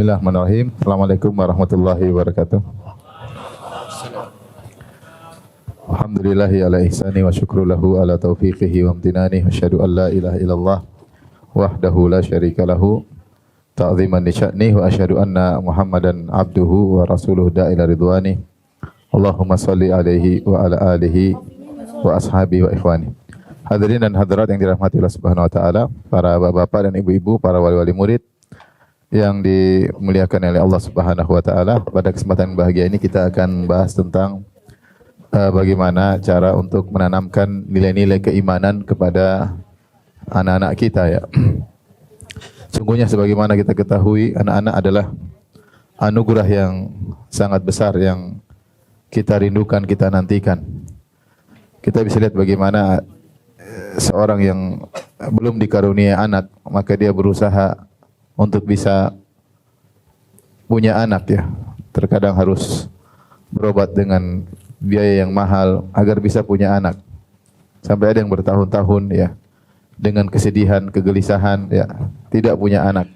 Bismillahirrahmanirrahim. Assalamualaikum warahmatullahi wabarakatuh. Alhamdulillahi ala ihsani wa syukru lahu ala taufiqihi wa amtinani. Asyhadu an la ilaha illallah wahdahu la syarika lahu ta'ziman li sya'ni wa asyhadu anna Muhammadan abduhu wa rasuluhu da'ila ridwani. Allahumma salli alaihi wa ala alihi wa ashabi wa ikhwani. Hadirin dan hadirat yang dirahmati Allah Subhanahu wa taala, para bapak dan ibu-ibu, para wali-wali murid yang dimuliakan oleh Allah Subhanahu wa taala. Pada kesempatan bahagia ini kita akan bahas tentang bagaimana cara untuk menanamkan nilai-nilai keimanan kepada anak-anak kita ya. Sungguhnya sebagaimana kita ketahui, anak-anak adalah anugerah yang sangat besar yang kita rindukan, kita nantikan. Kita bisa lihat bagaimana seorang yang belum dikaruniai anak, maka dia berusaha untuk bisa punya anak ya. Terkadang harus berobat dengan biaya yang mahal agar bisa punya anak. Sampai ada yang bertahun-tahun ya dengan kesedihan, kegelisahan ya, tidak punya anak.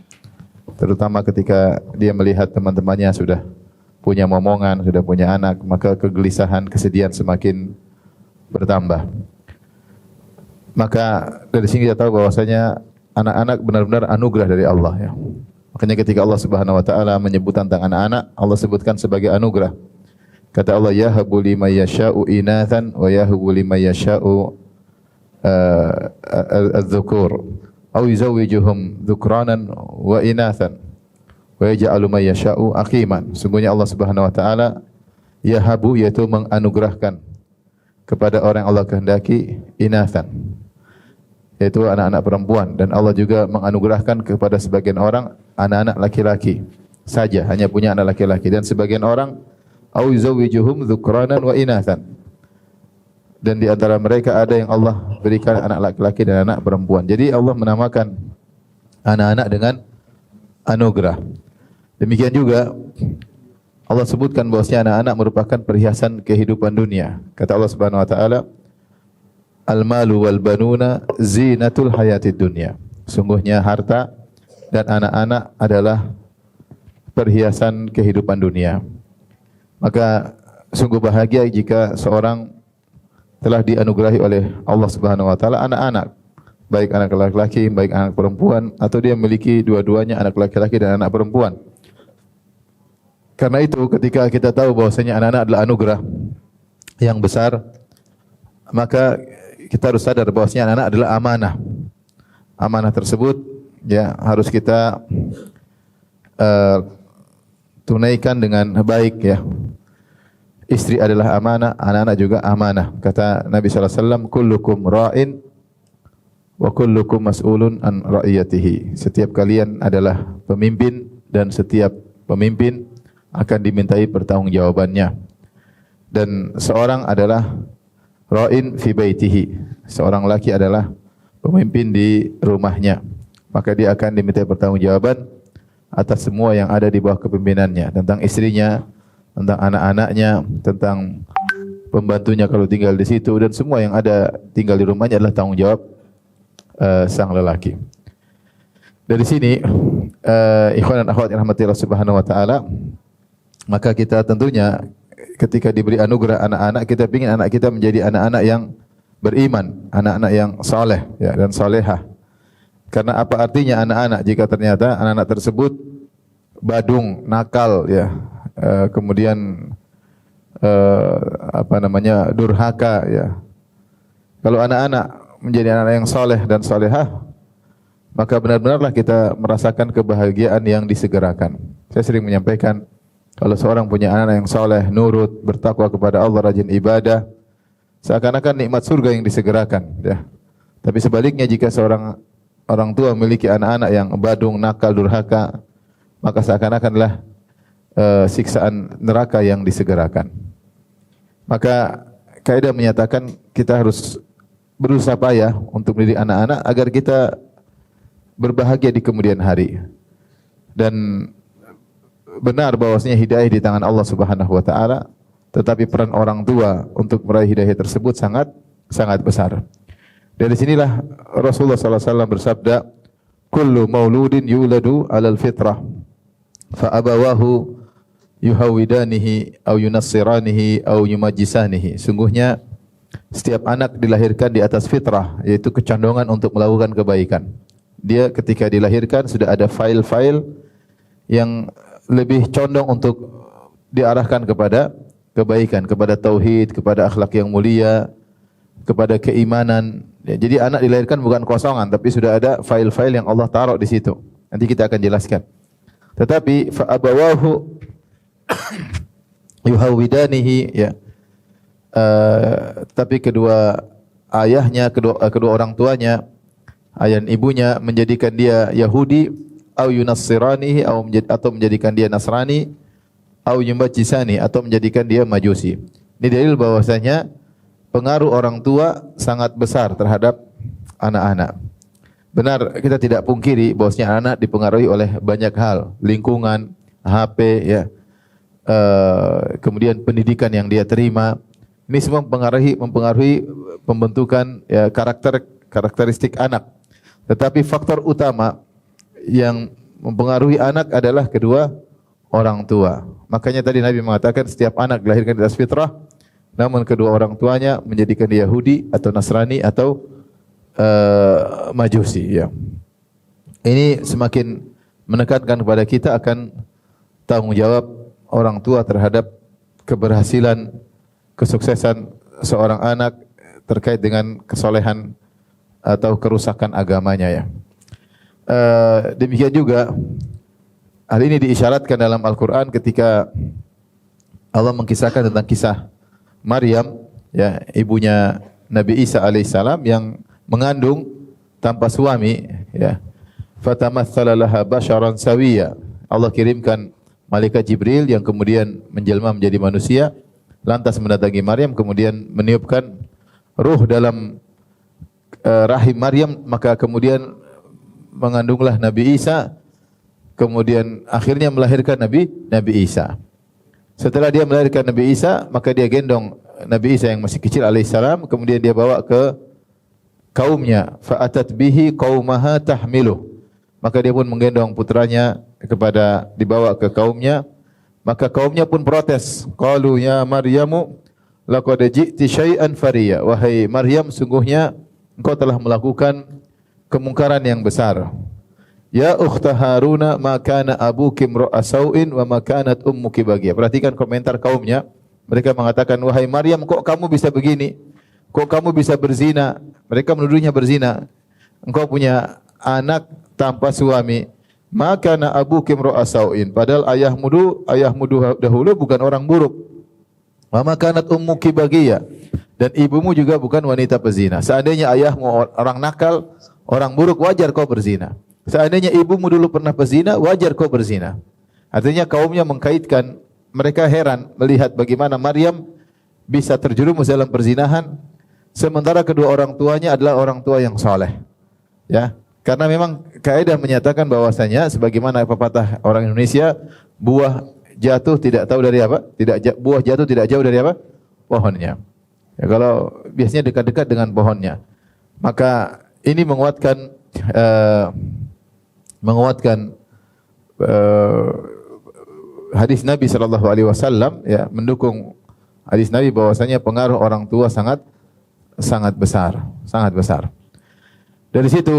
Terutama ketika dia melihat teman-temannya sudah punya momongan, sudah punya anak, maka kegelisahan, kesedihan semakin bertambah. Maka dari sini kita tahu bahwasanya anak-anak benar-benar anugerah dari Allah ya. Makanya ketika Allah Subhanahu wa taala menyebut tentang anak-anak, Allah sebutkan sebagai anugerah. Kata Allah, yahabu liman yasha'u inathan wa yahabu liman yasha'u adz-dzukur aw yuzawwijuhum dzukranan wa inathan wa yaj'alu man yasha'u aqiman. Sungguhnya Allah Subhanahu wa taala yahabu, yaitu menganugerahkan kepada orang yang Allah kehendaki inathan, yaitu anak-anak perempuan, dan Allah juga menganugerahkan kepada sebagian orang anak-anak laki-laki saja, hanya punya anak laki-laki, dan sebagian orang au yuzawwijuhum dzukranan wa inathan, dan di antara mereka ada yang Allah berikan anak laki-laki dan anak perempuan. Jadi Allah menamakan anak-anak dengan anugerah. Demikian juga Allah sebutkan bahwasanya anak-anak merupakan perhiasan kehidupan dunia. Kata Allah Subhanahu wa taala, al-malu wal banuna zinatul hayatid dunya. Sungguhnya harta dan anak-anak adalah perhiasan kehidupan dunia. Maka sungguh bahagia jika seorang telah dianugerahi oleh Allah Subhanahu wa taala anak-anak, baik anak laki-laki, baik anak perempuan, atau dia memiliki dua-duanya, anak laki-laki dan anak perempuan. Karena itu ketika kita tahu bahwasanya anak-anak adalah anugerah yang besar, maka kita harus sadar bahwasanya anak-anak adalah amanah. Amanah tersebut ya harus kita tunaikan dengan baik ya. Istri adalah amanah, anak-anak juga amanah. Kata Nabi sallallahu alaihi wasallam, kullukum ra'in wa kullukum mas'ulun an ra'iyatihi. Setiap kalian adalah pemimpin dan setiap pemimpin akan dimintai pertanggungjawabannya. Dan seorang adalah ra'in fi baitihi. Seorang laki adalah pemimpin di rumahnya. Maka dia akan dimintai pertanggungjawaban atas semua yang ada di bawah kepemimpinannya, tentang istrinya, tentang anak-anaknya, tentang pembantunya kalau tinggal di situ, dan semua yang ada tinggal di rumahnya adalah tanggung jawab sang lelaki. Dari sini ikhwan dan akhwat yang rahmati Allah Subhanahu wa taala, maka kita tentunya ketika diberi anugerah anak-anak, kita ingin anak kita menjadi anak-anak yang beriman, anak-anak yang saleh ya, dan salehah. Karena apa artinya anak-anak jika ternyata anak-anak tersebut badung, nakal ya, kemudian durhaka ya. Kalau anak-anak menjadi anak yang saleh dan salehah, maka benar-benarlah kita merasakan kebahagiaan yang disegerakan. Saya sering menyampaikan, kalau seorang punya anak yang saleh, nurut, bertakwa kepada Allah, rajin ibadah, seakan-akan nikmat surga yang disegerakan ya. Tapi sebaliknya, jika seorang orang tua memiliki anak-anak yang badung, nakal, durhaka, maka seakan-akanlah siksaan neraka yang disegerakan. Maka kaidah menyatakan kita harus berusaha payah untuk mendidik anak-anak agar kita berbahagia di kemudian hari. Dan benar bahwasanya hidayah di tangan Allah Subhanahu wa taala, tetapi peran orang tua untuk meraih hidayah tersebut sangat besar. Dari sinilah Rasulullah sallallahu alaihi wasallam bersabda, "Kullu mauludin yuladu 'alal fitrah." fa abawahu yuhawidanihi au yunassiranihi au yumajjisanihi. Sungguhnya setiap anak dilahirkan di atas fitrah, yaitu kecondongan untuk melakukan kebaikan. Dia ketika dilahirkan sudah ada file-file yang lebih condong untuk diarahkan kepada kebaikan, kepada tauhid, kepada akhlak yang mulia, kepada keimanan. Ya, jadi anak dilahirkan bukan kosongan, tapi sudah ada file-file yang Allah taruh di situ. Nanti kita akan jelaskan. Tetapi fa abawahu yuhawidanihi, ya. Tapi kedua ayahnya, kedua orang tuanya, ayah dan ibunya menjadikan dia Yahudi, au yunassiranihi, atau menjadikan dia Nasrani, au yumajjisani, atau menjadikan dia Majusi. Ini dalil bahwasanya pengaruh orang tua sangat besar terhadap anak-anak. Benar, kita tidak pungkiri bahwasanya anak dipengaruhi oleh banyak hal, lingkungan, HP, ya, kemudian pendidikan yang dia terima. Ini semua mempengaruhi pembentukan, ya, karakteristik anak. Tetapi faktor utama yang mempengaruhi anak adalah kedua orang tua. Makanya tadi Nabi mengatakan setiap anak dilahirkan di atas fitrah, namun kedua orang tuanya menjadikan dia Yahudi atau Nasrani atau Majusi, ya. Ini semakin menekankan kepada kita akan tanggung jawab orang tua terhadap keberhasilan, kesuksesan seorang anak terkait dengan kesolehan atau kerusakan agamanya, ya. Demikian juga hal ini diisyaratkan dalam Al-Quran ketika Allah mengkisahkan tentang kisah Maryam, ya, ibunya Nabi Isa alaihissalam yang mengandung tanpa suami, ya. Fatamatsala laha basyaran sawiyya. Allah kirimkan malaikat Jibril yang kemudian menjelma menjadi manusia, lantas mendatangi Maryam, kemudian meniupkan ruh dalam rahim Maryam, maka kemudian mengandunglah Nabi Isa, kemudian akhirnya melahirkan Nabi Isa. Setelah dia melahirkan Nabi Isa, maka dia gendong Nabi Isa yang masih kecil alaihissalam, kemudian dia bawa ke kaumnya, fa'atat bihi qaumaha tahmiluh. Maka dia pun menggendong putranya dibawa ke kaumnya, maka kaumnya pun protes. Qalu ya Maryamu laqad ji'ti syai'an fariya. Wahai Maryam, sungguhnya engkau telah melakukan kemungkaran yang besar. Ya ukhta Haruna ma kana abuki imra'a sau'in wa ma kanat ummuki baghiya. Perhatikan komentar kaumnya. Mereka mengatakan, wahai Maryam, kok kamu bisa begini? Kok kamu bisa berzina? Mereka menuduhnya berzina. Engkau punya anak tanpa suami. Maka na abuki imra'a sau'in. Padahal ayahmu dahulu bukan orang buruk. Wa ma kanat ummuki baghiya. Dan ibumu juga bukan wanita pezina. Seandainya ayahmu orang nakal, orang buruk, wajar kau berzina. Seandainya ibumu dulu pernah pezina, wajar kau berzina. Artinya kaumnya mengkaitkan, mereka heran melihat bagaimana Maryam bisa terjerumus dalam perzinahan, sementara kedua orang tuanya adalah orang tua yang saleh. Ya, karena memang kaidah menyatakan bahwasanya sebagaimana pepatah orang Indonesia, buah jatuh tidak tahu dari apa? Buah jatuh tidak jauh dari apa? Pohonnya. Ya, kalau biasanya dekat-dekat dengan pohonnya. Maka ini menguatkan hadis Nabi sallallahu alaihi wasallam, ya, mendukung hadis Nabi bahwasanya pengaruh orang tua sangat besar. Dari situ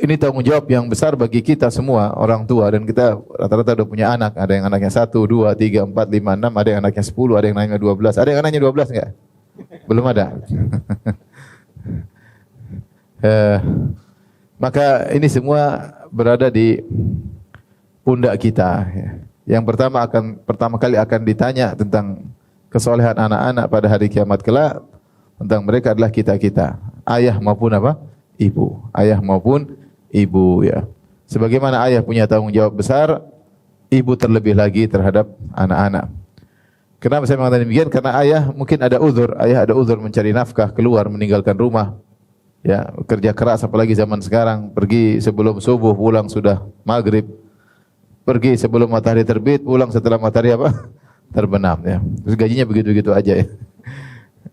ini tanggung jawab yang besar bagi kita semua orang tua, dan kita rata-rata udah punya anak. Ada yang anaknya 1, 2, 3, 4, 5, 6, ada yang anaknya 10, ada yang anaknya 12. Ada yang anaknya 12 enggak? Belum ada. Maka ini semua berada di pundak kita. Yang pertama kali akan ditanya tentang kesolehan anak-anak pada hari kiamat kelak, tentang mereka adalah kita-kita, ayah maupun apa? Ibu. Ayah maupun ibu, ya. Sebagaimana ayah punya tanggung jawab besar, ibu terlebih lagi terhadap anak-anak. Kenapa saya mengatakan demikian? Karena ayah mungkin ada uzur, mencari nafkah, keluar meninggalkan rumah. Ya, kerja keras, apalagi zaman sekarang, pergi sebelum subuh, pulang sudah maghrib. Pergi sebelum matahari terbit, pulang setelah matahari apa? Terbenam, ya. Terus gajinya begitu-begitu aja, ya.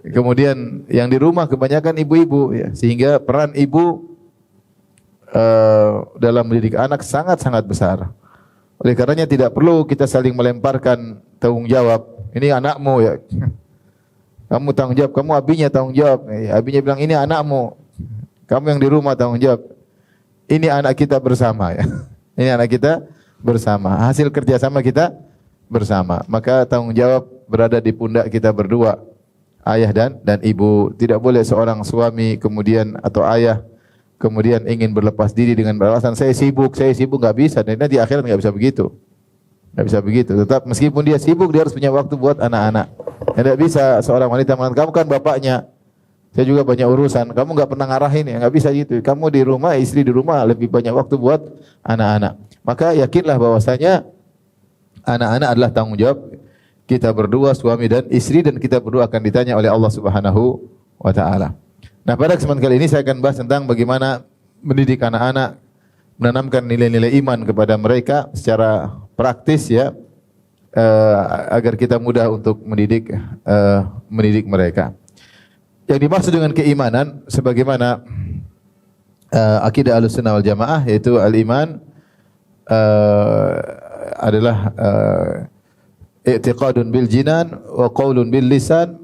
Kemudian yang di rumah kebanyakan ibu-ibu, ya, sehingga peran ibu dalam mendidik anak sangat-sangat besar. Oleh karenanya tidak perlu kita saling melemparkan tanggung jawab. Ini anakmu ya. Kamu tanggung jawab, kamu abinya tanggung jawab. Abinya bilang ini anakmu. Kamu yang di rumah tanggung jawab. Ini anak kita bersama ya. Ini anak kita bersama. Hasil kerjasama kita bersama. Maka tanggung jawab berada di pundak kita berdua. Ayah dan ibu. Tidak boleh seorang suami kemudian atau ayah kemudian ingin berlepas diri dengan beralasan saya sibuk, nggak bisa. Dan di akhirat nggak bisa begitu. Nggak bisa begitu. Tetap meskipun dia sibuk, dia harus punya waktu buat anak-anak. Tidak bisa seorang wanita mengatakan, kamu kan bapaknya, saya juga banyak urusan, kamu nggak pernah ngarahin ya, nggak bisa gitu. Kamu di rumah, istri di rumah, lebih banyak waktu buat anak-anak. Maka yakinlah bahwasanya anak-anak adalah tanggung jawab kita berdua, suami dan istri, dan kita berdua akan ditanya oleh Allah Subhanahu wa taala. Nah, pada kesempatan kali ini saya akan bahas tentang bagaimana mendidik anak-anak, menanamkan nilai-nilai iman kepada mereka secara praktis ya, agar kita mudah untuk mendidik mereka. Yang dimaksud dengan keimanan sebagaimana akidah Ahlussunnah wal Jamaah, yaitu al-iman adalah i'tiqadun bil jinan wa qaulun bil lisan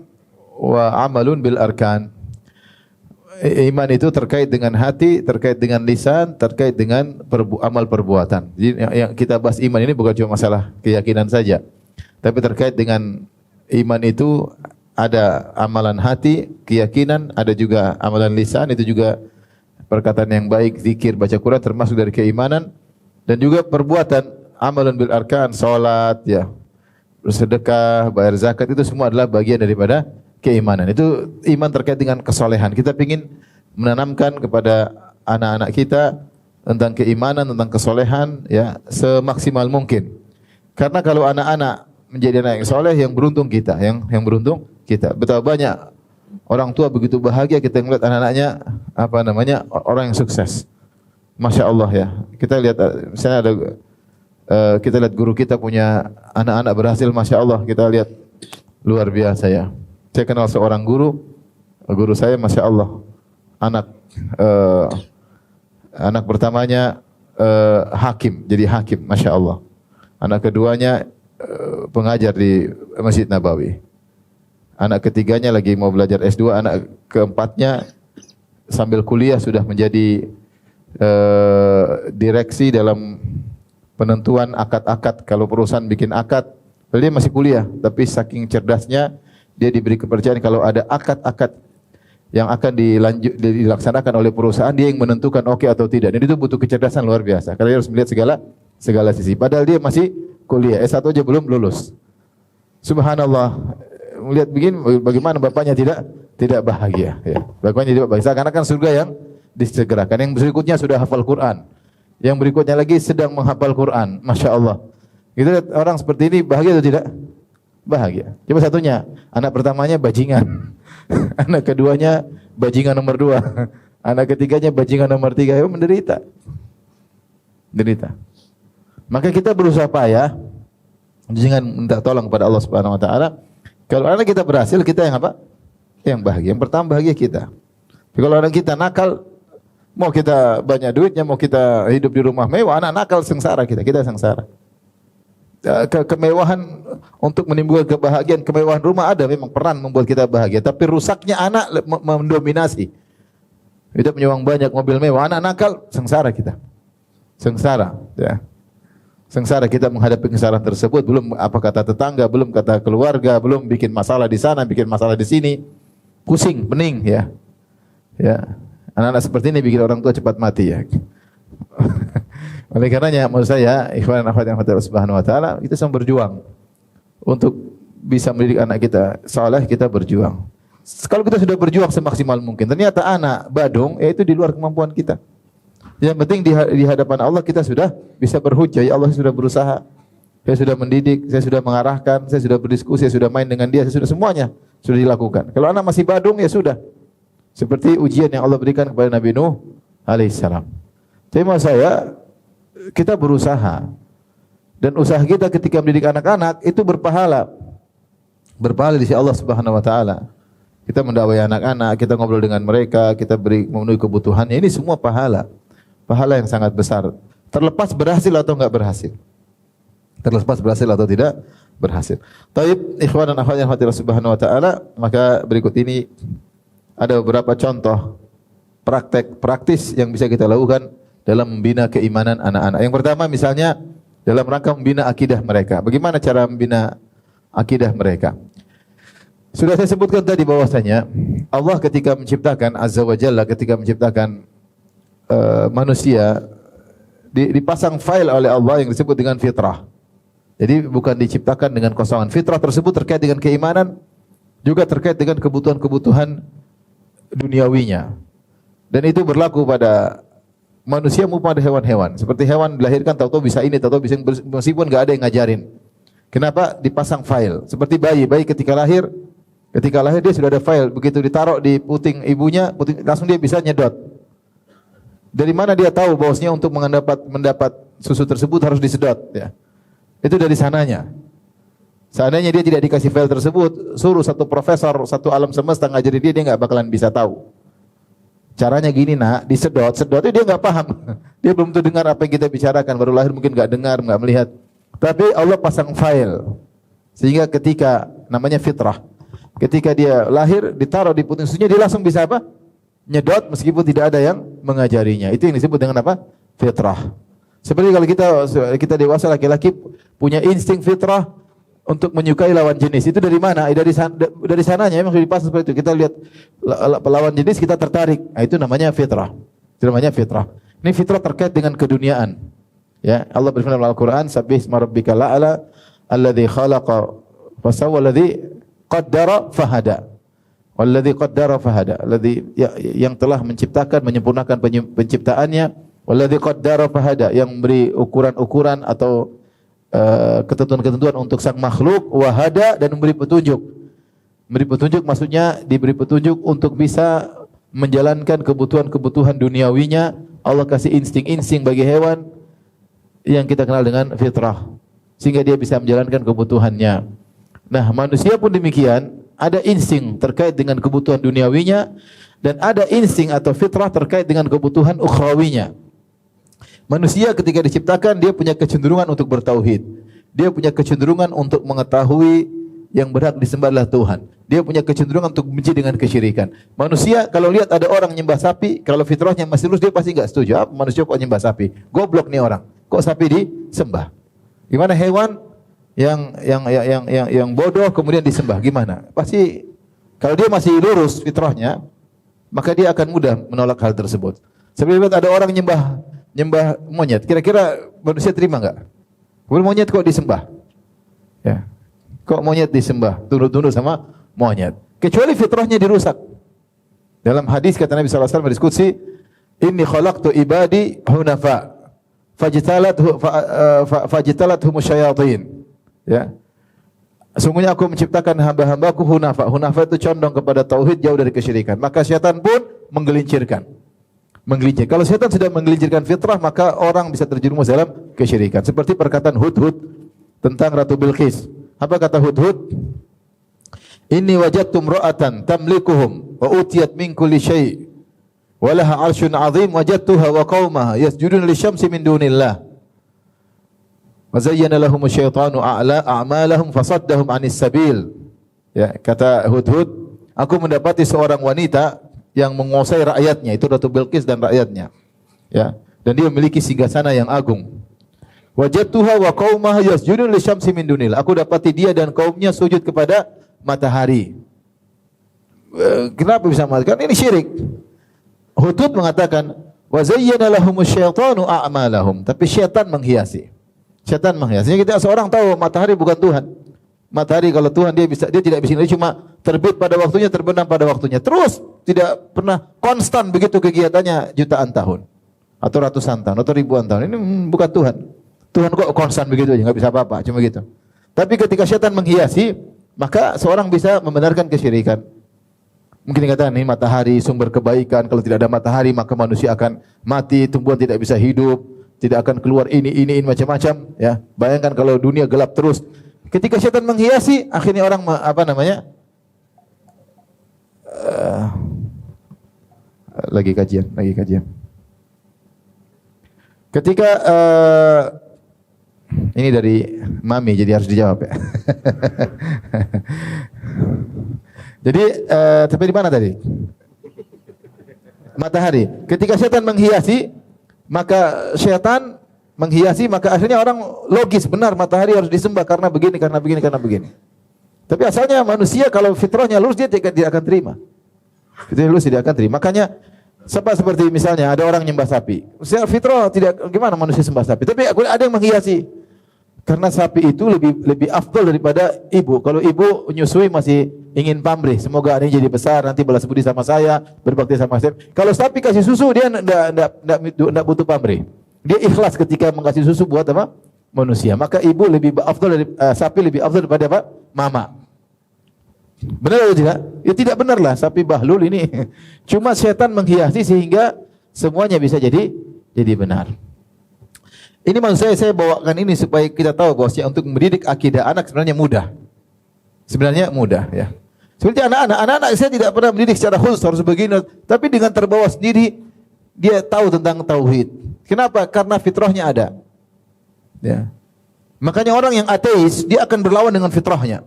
wa amalun bil arkan. Iman itu terkait dengan hati, terkait dengan lisan, terkait dengan amal perbuatan. Jadi yang kita bahas iman ini bukan cuma masalah keyakinan saja, tapi terkait dengan iman itu ada amalan hati, keyakinan, ada juga amalan lisan, itu juga perkataan yang baik, zikir, baca Quran termasuk dari keimanan, dan juga perbuatan amalun bil arkan, salat ya, bersedekah, bayar zakat, itu semua adalah bagian daripada keimanan. Itu iman terkait dengan kesolehan. Kita ingin menanamkan kepada anak-anak kita tentang keimanan, tentang kesolehan ya, semaksimal mungkin. Karena kalau anak-anak menjadi anak yang soleh, yang beruntung kita, yang beruntung kita. Betapa banyak orang tua begitu bahagia kita melihat anak-anaknya orang yang sukses. Masya Allah ya. Kita lihat misalnya kita lihat guru kita punya anak-anak berhasil, Masya Allah, kita lihat luar biasa ya. Saya kenal seorang guru saya, Masya Allah, anak pertamanya hakim, jadi hakim, Masya Allah. Anak keduanya pengajar di Masjid Nabawi. Anak ketiganya lagi mau belajar S2, anak keempatnya sambil kuliah sudah menjadi direksi dalam penentuan akad-akad. Kalau perusahaan bikin akad, dia masih kuliah, tapi saking cerdasnya dia diberi kepercayaan kalau ada akad-akad yang akan dilaksanakan oleh perusahaan, dia yang menentukan oke atau tidak. Dan itu butuh kecerdasan luar biasa. Karena dia harus melihat segala sisi. Padahal dia masih kuliah, S1 aja belum lulus. Subhanallah. Melihat begini, bagaimana bapaknya tidak bahagia. Ya. Bapaknya tidak bahagia. Karena kan surga yang disegerakan. Yang berikutnya sudah hafal Quran. Yang berikutnya lagi sedang menghafal Quran. Masya Allah. Kita lihat orang seperti ini bahagia atau tidak? Bahagia. Coba satunya, anak pertamanya bajingan, anak keduanya bajingan nomor 2, anak ketiganya bajingan nomor 3, ya menderita. Maka kita berusaha payah dengan minta tolong kepada Allah Subhanahu wa taala. Kalau anak kita berhasil, kita yang apa? Yang bahagia. Yang pertama bahagia kita. Tapi kalau anak kita nakal, mau kita banyak duitnya, mau kita hidup di rumah mewah, anak nakal sengsara kita sengsara. Kemewahan untuk menimbulkan kebahagiaan, kemewahan rumah ada memang peran membuat kita bahagia, tapi rusaknya anak mendominasi. Kita punya uang banyak, mobil mewah, anak nakal, sengsara kita. Sengsara, ya. Sengsara kita menghadapi kesengsaraan tersebut, belum apa kata tetangga, belum kata keluarga, belum bikin masalah di sana, bikin masalah di sini. Pusing, pening ya. Ya. Anak-anak seperti ini bikin orang tua cepat mati ya. Oleh karenanya menurut saya, ikhwan dan akhwat yang Allah Subhanahu wa taala, kita sedang berjuang untuk bisa mendidik anak kita saleh, kita berjuang. Kalau kita sudah berjuang semaksimal mungkin, ternyata anak badung, itu di luar kemampuan kita. Yang penting di hadapan Allah kita sudah bisa berhujjah, ya Allah, saya sudah berusaha, saya sudah mendidik, saya sudah mengarahkan, saya sudah berdiskusi, saya sudah main dengan dia, saya sudah semuanya sudah dilakukan. Kalau anak masih badung, ya sudah. Seperti ujian yang Allah berikan kepada Nabi Nuh alaihissalam. Tema saya, kita berusaha, dan usaha kita ketika mendidik anak-anak itu berpahala di sisi Allah Subhanahu wa taala. Kita mendakwai anak-anak, kita ngobrol dengan mereka, kita memenuhi kebutuhannya, ini semua pahala yang sangat besar. Terlepas berhasil atau enggak berhasil. Terlepas berhasil atau tidak berhasil. Taib, ikhwan dan akhwat yang dirahmati Subhanahu wa taala, maka berikut ini ada beberapa contoh praktek praktis yang bisa kita lakukan dalam membina keimanan anak-anak. Yang pertama misalnya dalam rangka membina akidah mereka. Bagaimana cara membina akidah mereka? Sudah saya sebutkan tadi bahwasanya Allah ketika menciptakan Azza wa Jalla, ketika menciptakan manusia dipasang file oleh Allah yang disebut dengan fitrah. Jadi bukan diciptakan dengan kosongan. Fitrah tersebut terkait dengan keimanan, juga terkait dengan kebutuhan-kebutuhan duniawinya. Dan itu berlaku pada manusia maupun pada hewan-hewan. Seperti hewan dilahirkan tahu-tahu bisa ini, tahu-tahu bisa meskipun enggak ada yang ngajarin. Kenapa? Dipasang file. Seperti bayi ketika lahir dia sudah ada file. Begitu ditaruh di puting ibunya, langsung dia bisa nyedot. Dari mana dia tahu bahwasanya untuk mendapat susu tersebut harus disedot, ya. Itu dari sananya. Seandainya dia tidak dikasih file tersebut, suruh satu profesor, satu alam semesta ngajarin dia enggak bakalan bisa tahu. Caranya gini nak, disedot itu dia enggak paham. Dia belum tentu dengar apa yang kita bicarakan, baru lahir mungkin enggak dengar, enggak melihat. Tapi Allah pasang file. Sehingga ketika namanya fitrah. Ketika dia lahir, ditaruh di puting susunya, dia langsung bisa apa? Nyedot meskipun tidak ada yang mengajarinya. Itu yang disebut dengan apa? Fitrah. Seperti kalau kita dewasa laki-laki punya insting fitrah untuk menyukai lawan jenis. Itu dari mana? Dari sananya memang dipasang seperti itu. Kita lihat lawan jenis kita tertarik. Nah, itu namanya fitrah. Itu namanya fitrah. Ini fitrah terkait dengan keduniaan. Ya, Allah berfirman dalam Al-Qur'an, "Sabbih isma rabbikal a'la alladzi khalaqa fasawwa alladzi qaddara fahada." Walladzi qaddara fahada. Yang telah menciptakan, menyempurnakan penciptaannya. Walladzi qaddara fahada, yang memberi ukuran-ukuran atau ketentuan-ketentuan untuk sang makhluk, wahada, dan memberi petunjuk. Memberi petunjuk maksudnya diberi petunjuk untuk bisa menjalankan kebutuhan-kebutuhan duniawinya. Allah kasih insting-insting bagi hewan yang kita kenal dengan fitrah, sehingga dia bisa menjalankan kebutuhannya. Nah, manusia pun demikian, ada insting terkait dengan kebutuhan duniawinya dan ada insting atau fitrah terkait dengan kebutuhan ukhrawinya. Manusia ketika diciptakan dia punya kecenderungan untuk bertauhid. Dia punya kecenderungan untuk mengetahui yang berhak disembah adalah Tuhan. Dia punya kecenderungan untuk benci dengan kesyirikan. Manusia kalau lihat ada orang nyembah sapi, kalau fitrahnya masih lurus dia pasti enggak setuju. Manusia kok nyembah sapi? Goblok nih orang. Kok sapi disembah? Gimana hewan yang bodoh kemudian disembah? Gimana? Pasti kalau dia masih lurus fitrahnya, maka dia akan mudah menolak hal tersebut. Sebenarnya ada orang nyembah monyet, kira-kira manusia terima enggak? Kemudian monyet kok disembah? Ya. Kok monyet disembah? Tunduk-tunduk sama monyet. Kecuali fitrahnya dirusak. Dalam hadis kata Nabi sallallahu alaihi wasallam diskusi, "Inni khalaqtu ibadi hunafa, fajtalathum syayatin." Ya. Sungguhnya aku menciptakan hamba-hambaku hunafa. Hunafa itu condong kepada tauhid, jauh dari kesyirikan. Maka syaitan pun menggelincirkan. Kalau syaitan sudah menggelincirkan fitrah, maka orang bisa terjerumus dalam kesyirikan. Seperti perkataan Hudhud tentang Ratu Bilqis. Apa kata Hudhud? "Inni wajadtu imra'atan tamlikuhum wa utiyat min kulli syai' wa laha 'arsyun 'azim wajadtuha wa qaumaha yasjuduna lisyamsi min dunillah. Wa zayyana lahum asy-syaitanu a'malahum fasaddahum 'anis sabil." Ya, kata Hudhud, aku mendapati seorang wanita yang menguasai rakyatnya, itu Ratu Bilqis dan rakyatnya. Ya, dan dia memiliki singgasana yang agung. Wajadtuha wa qaumaha yasjudun lisyamsi min dunillah. Aku dapati dia dan kaumnya sujud kepada matahari. Kenapa bisa mengatakan ini syirik? Hudud mengatakan wa zayyana lahumus syaitanu a'malahum, tapi syaitan menghiasi. Syaitan menghiasi. Kita seorang tahu matahari bukan Tuhan. Matahari kalau Tuhan dia tidak bisa, dia cuma terbit pada waktunya, terbenam pada waktunya. Terus tidak pernah konstan begitu kegiatannya jutaan tahun atau ratusan tahun atau ribuan tahun. Ini bukan Tuhan. Tuhan kok konstan begitu aja, enggak bisa apa-apa, cuma gitu. Tapi ketika syaitan menghiasi, maka seorang bisa membenarkan kesyirikan. Mungkin dikatakan ini matahari sumber kebaikan, kalau tidak ada matahari maka manusia akan mati, tumbuhan tidak bisa hidup, tidak akan keluar ini macam-macam, ya. Bayangkan kalau dunia gelap terus. Ketika syaitan menghiasi, akhirnya orang lagi kajian. Ketika Ini dari Mami, jadi harus dijawab ya. Jadi, tapi di mana tadi? Matahari. Ketika setan menghiasi, maka akhirnya orang logis, benar matahari harus disembah karena begini, karena begini, karena begini. Tapi asalnya manusia kalau fitrahnya lurus dia tidak akan terima. Fitrahnya lurus tidak akan terima. Makanya seperti misalnya ada orang nyembah sapi. Secara fitrah tidak, gimana manusia sembah sapi. Tapi ada yang menghiasi. Karena sapi itu lebih afdal daripada ibu. Kalau ibu nyusui masih ingin pamrih. Semoga ini jadi besar, nanti balas budi sama saya, berbakti sama saya. Kalau sapi kasih susu dia enggak butuh pamrih. Dia ikhlas ketika mengasih susu buat apa? Manusia. Maka ibu lebih afdal dari sapi lebih afdal daripada apa? Mama. Benar atau tidak? Ya tidak benar lah, sapi bahlul ini. Cuma setan menghiasi sehingga semuanya bisa jadi benar. Ini maksud saya bawakan ini supaya kita tahu bahwa untuk mendidik akidah anak sebenarnya mudah. Sebenarnya mudah ya. Seperti anak-anak saya tidak pernah mendidik secara khusus harus begini, tapi dengan terbawa sendiri dia tahu tentang tauhid. Kenapa? Karena fitrahnya ada. Ya. Makanya orang yang ateis dia akan berlawan dengan fitrahnya.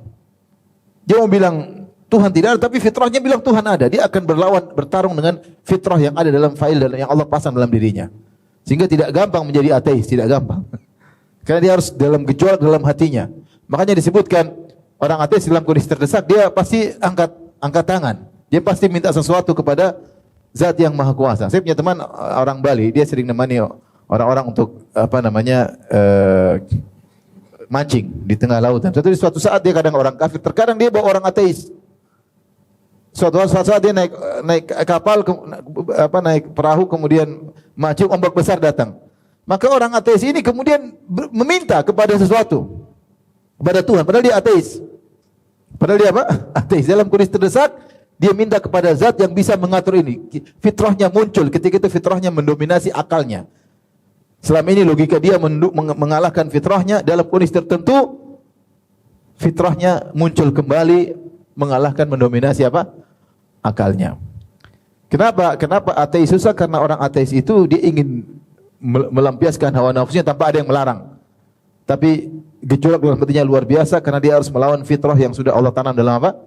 Dia mau bilang Tuhan tidak ada, tapi fitrahnya bilang Tuhan ada. Dia akan bertarung dengan fitrah yang ada dalam file yang Allah pasang dalam dirinya. Sehingga tidak gampang menjadi ateis, tidak gampang. Karena dia harus dalam gejolak dalam hatinya. Makanya disebutkan orang ateis dalam kondisi terdesak dia pasti angkat tangan. Dia pasti minta sesuatu kepada Zat yang Maha Kuasa. Saya punya teman orang Bali, dia sering nemani orang-orang untuk mancing di tengah lautan. Suatu saat dia kadang orang kafir, terkadang dia bawa orang ateis. Suatu saat dia naik kapal, naik perahu, kemudian mancing, ombak besar datang. Maka orang ateis ini kemudian meminta kepada sesuatu, kepada Tuhan. Padahal dia ateis. Padahal dia apa? Ateis. Dalam kondisi terdesak, dia minta kepada zat yang bisa mengatur ini. Fitrahnya muncul, ketika itu fitrahnya mendominasi akalnya. Selama ini logika dia mengalahkan fitrahnya, dalam kondisi tertentu, fitrahnya muncul kembali, mengalahkan, mendominasi apa? Akalnya. Kenapa ateis susah? Karena orang ateis itu dia ingin melampiaskan hawa nafsunya tanpa ada yang melarang. Tapi gejolak dalam hatinya luar biasa karena dia harus melawan fitrah yang sudah Allah tanam dalam apa?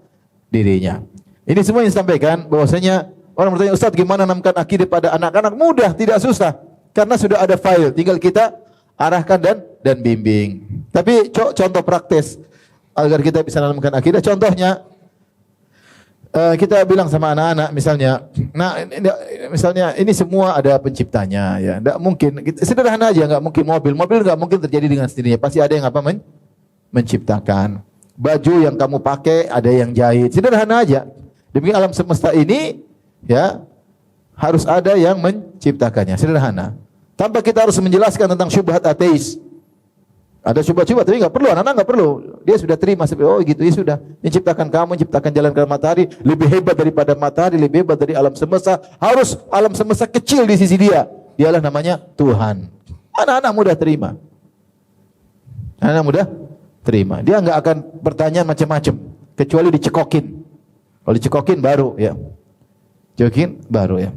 Dirinya. Ini semua yang disampaikan bahwasanya orang bertanya, Ustaz gimana nanamkan akidah pada anak-anak? Mudah, tidak susah. Karena sudah ada file, tinggal kita arahkan dan bimbing. Tapi contoh praktis agar kita bisa nanamkan akidah, contohnya kita bilang sama anak-anak misalnya, misalnya ini semua ada penciptanya ya, tidak mungkin, sederhana aja, nggak mungkin mobil nggak mungkin terjadi dengan sendirinya, pasti ada yang menciptakan. Baju yang kamu pakai ada yang jahit, sederhana aja. Demi alam semesta ini ya harus ada yang menciptakannya, sederhana. Tanpa kita harus menjelaskan tentang syubhat ateis. Ada syubhat-syubhat tapi nggak perlu, anak-anak nggak perlu. Dia sudah terima, oh gitu ya sudah. Menciptakan kamu, menciptakan jalan ke matahari lebih hebat daripada matahari, lebih hebat dari alam semesta. Harus alam semesta kecil di sisi dia. Dialah namanya Tuhan. Anak-anak mudah terima. Anak-anak mudah terima. Dia nggak akan bertanya macam-macam kecuali dicekokin. Kalau dicekokin baru ya. Cekokin baru ya.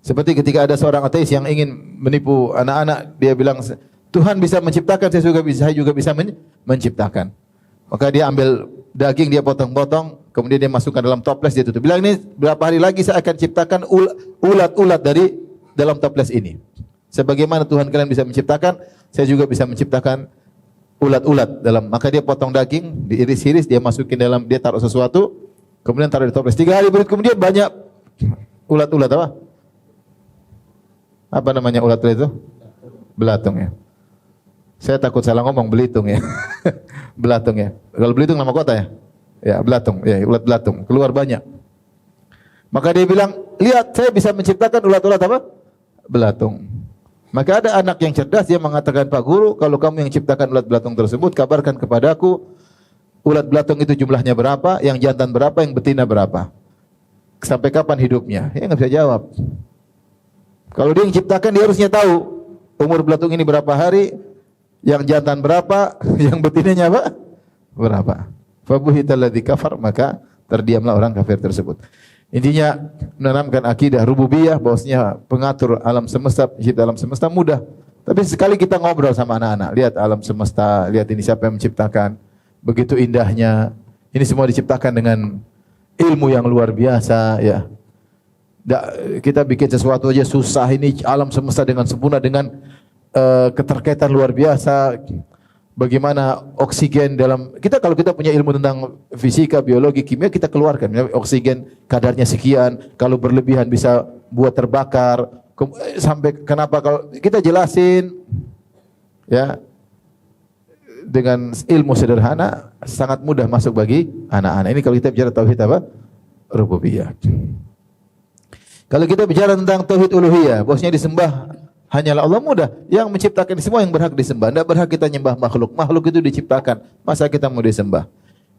Seperti ketika ada seorang ateis yang ingin menipu anak-anak, dia bilang Tuhan bisa menciptakan, saya juga bisa menciptakan. Maka dia ambil daging, dia potong-potong, kemudian dia masukkan dalam toples, dia tutup. Bilang ini berapa hari lagi saya akan ciptakan ulat-ulat dari dalam toples ini. Sebagaimana Tuhan kalian bisa menciptakan, saya juga bisa menciptakan ulat-ulat dalam. Maka dia potong daging, diiris-iris, dia masukin dalam, dia taruh sesuatu, kemudian taruh di toples. 3 hari berikut kemudian banyak ulat-ulat apa? Apa namanya ulat itu? Belatung ya. Saya takut salah ngomong, belitung ya. Belatung ya. Kalau belitung nama kota ya? Ya, belatung. Ya, ulat belatung. Keluar banyak. Maka dia bilang, lihat saya bisa menciptakan ulat-ulat apa? Belatung. Maka ada anak yang cerdas, dia mengatakan, Pak Guru, kalau kamu yang ciptakan ulat belatung tersebut, kabarkan kepadaku, ulat belatung itu jumlahnya berapa, yang jantan berapa, yang betina berapa. Sampai kapan hidupnya? Ya nggak bisa jawab. Kalau dia yang ciptakan, dia harusnya tahu umur belatung ini berapa hari, yang jantan berapa, yang betinanya berapa. Fabuhital ladzi kafar, maka terdiamlah orang kafir tersebut. Intinya menanamkan akidah rububiyah, bahwasanya pengatur alam semesta, hidup alam semesta mudah. Tapi sekali kita ngobrol sama anak-anak, lihat alam semesta, lihat ini siapa yang menciptakan, begitu indahnya. Ini semua diciptakan dengan ilmu yang luar biasa, ya. Kita bikin sesuatu aja susah, ini alam semesta dengan sempurna, dengan keterkaitan luar biasa. Bagaimana oksigen dalam kita, kalau kita punya ilmu tentang fisika, biologi, kimia, kita keluarkan. Oksigen kadarnya sekian, kalau berlebihan bisa buat terbakar. Sampai kenapa kalau kita jelasin, ya, dengan ilmu sederhana sangat mudah masuk bagi anak-anak. Ini kalau kita bicara tauhid apa? Rububiyah. Kalau kita bicara tentang tauhid uluhiyah, bosnya disembah hanyalah Allah, mudah. Yang menciptakan semua yang berhak disembah. Tidak berhak kita nyembah makhluk. Makhluk itu diciptakan. Masa kita mau disembah?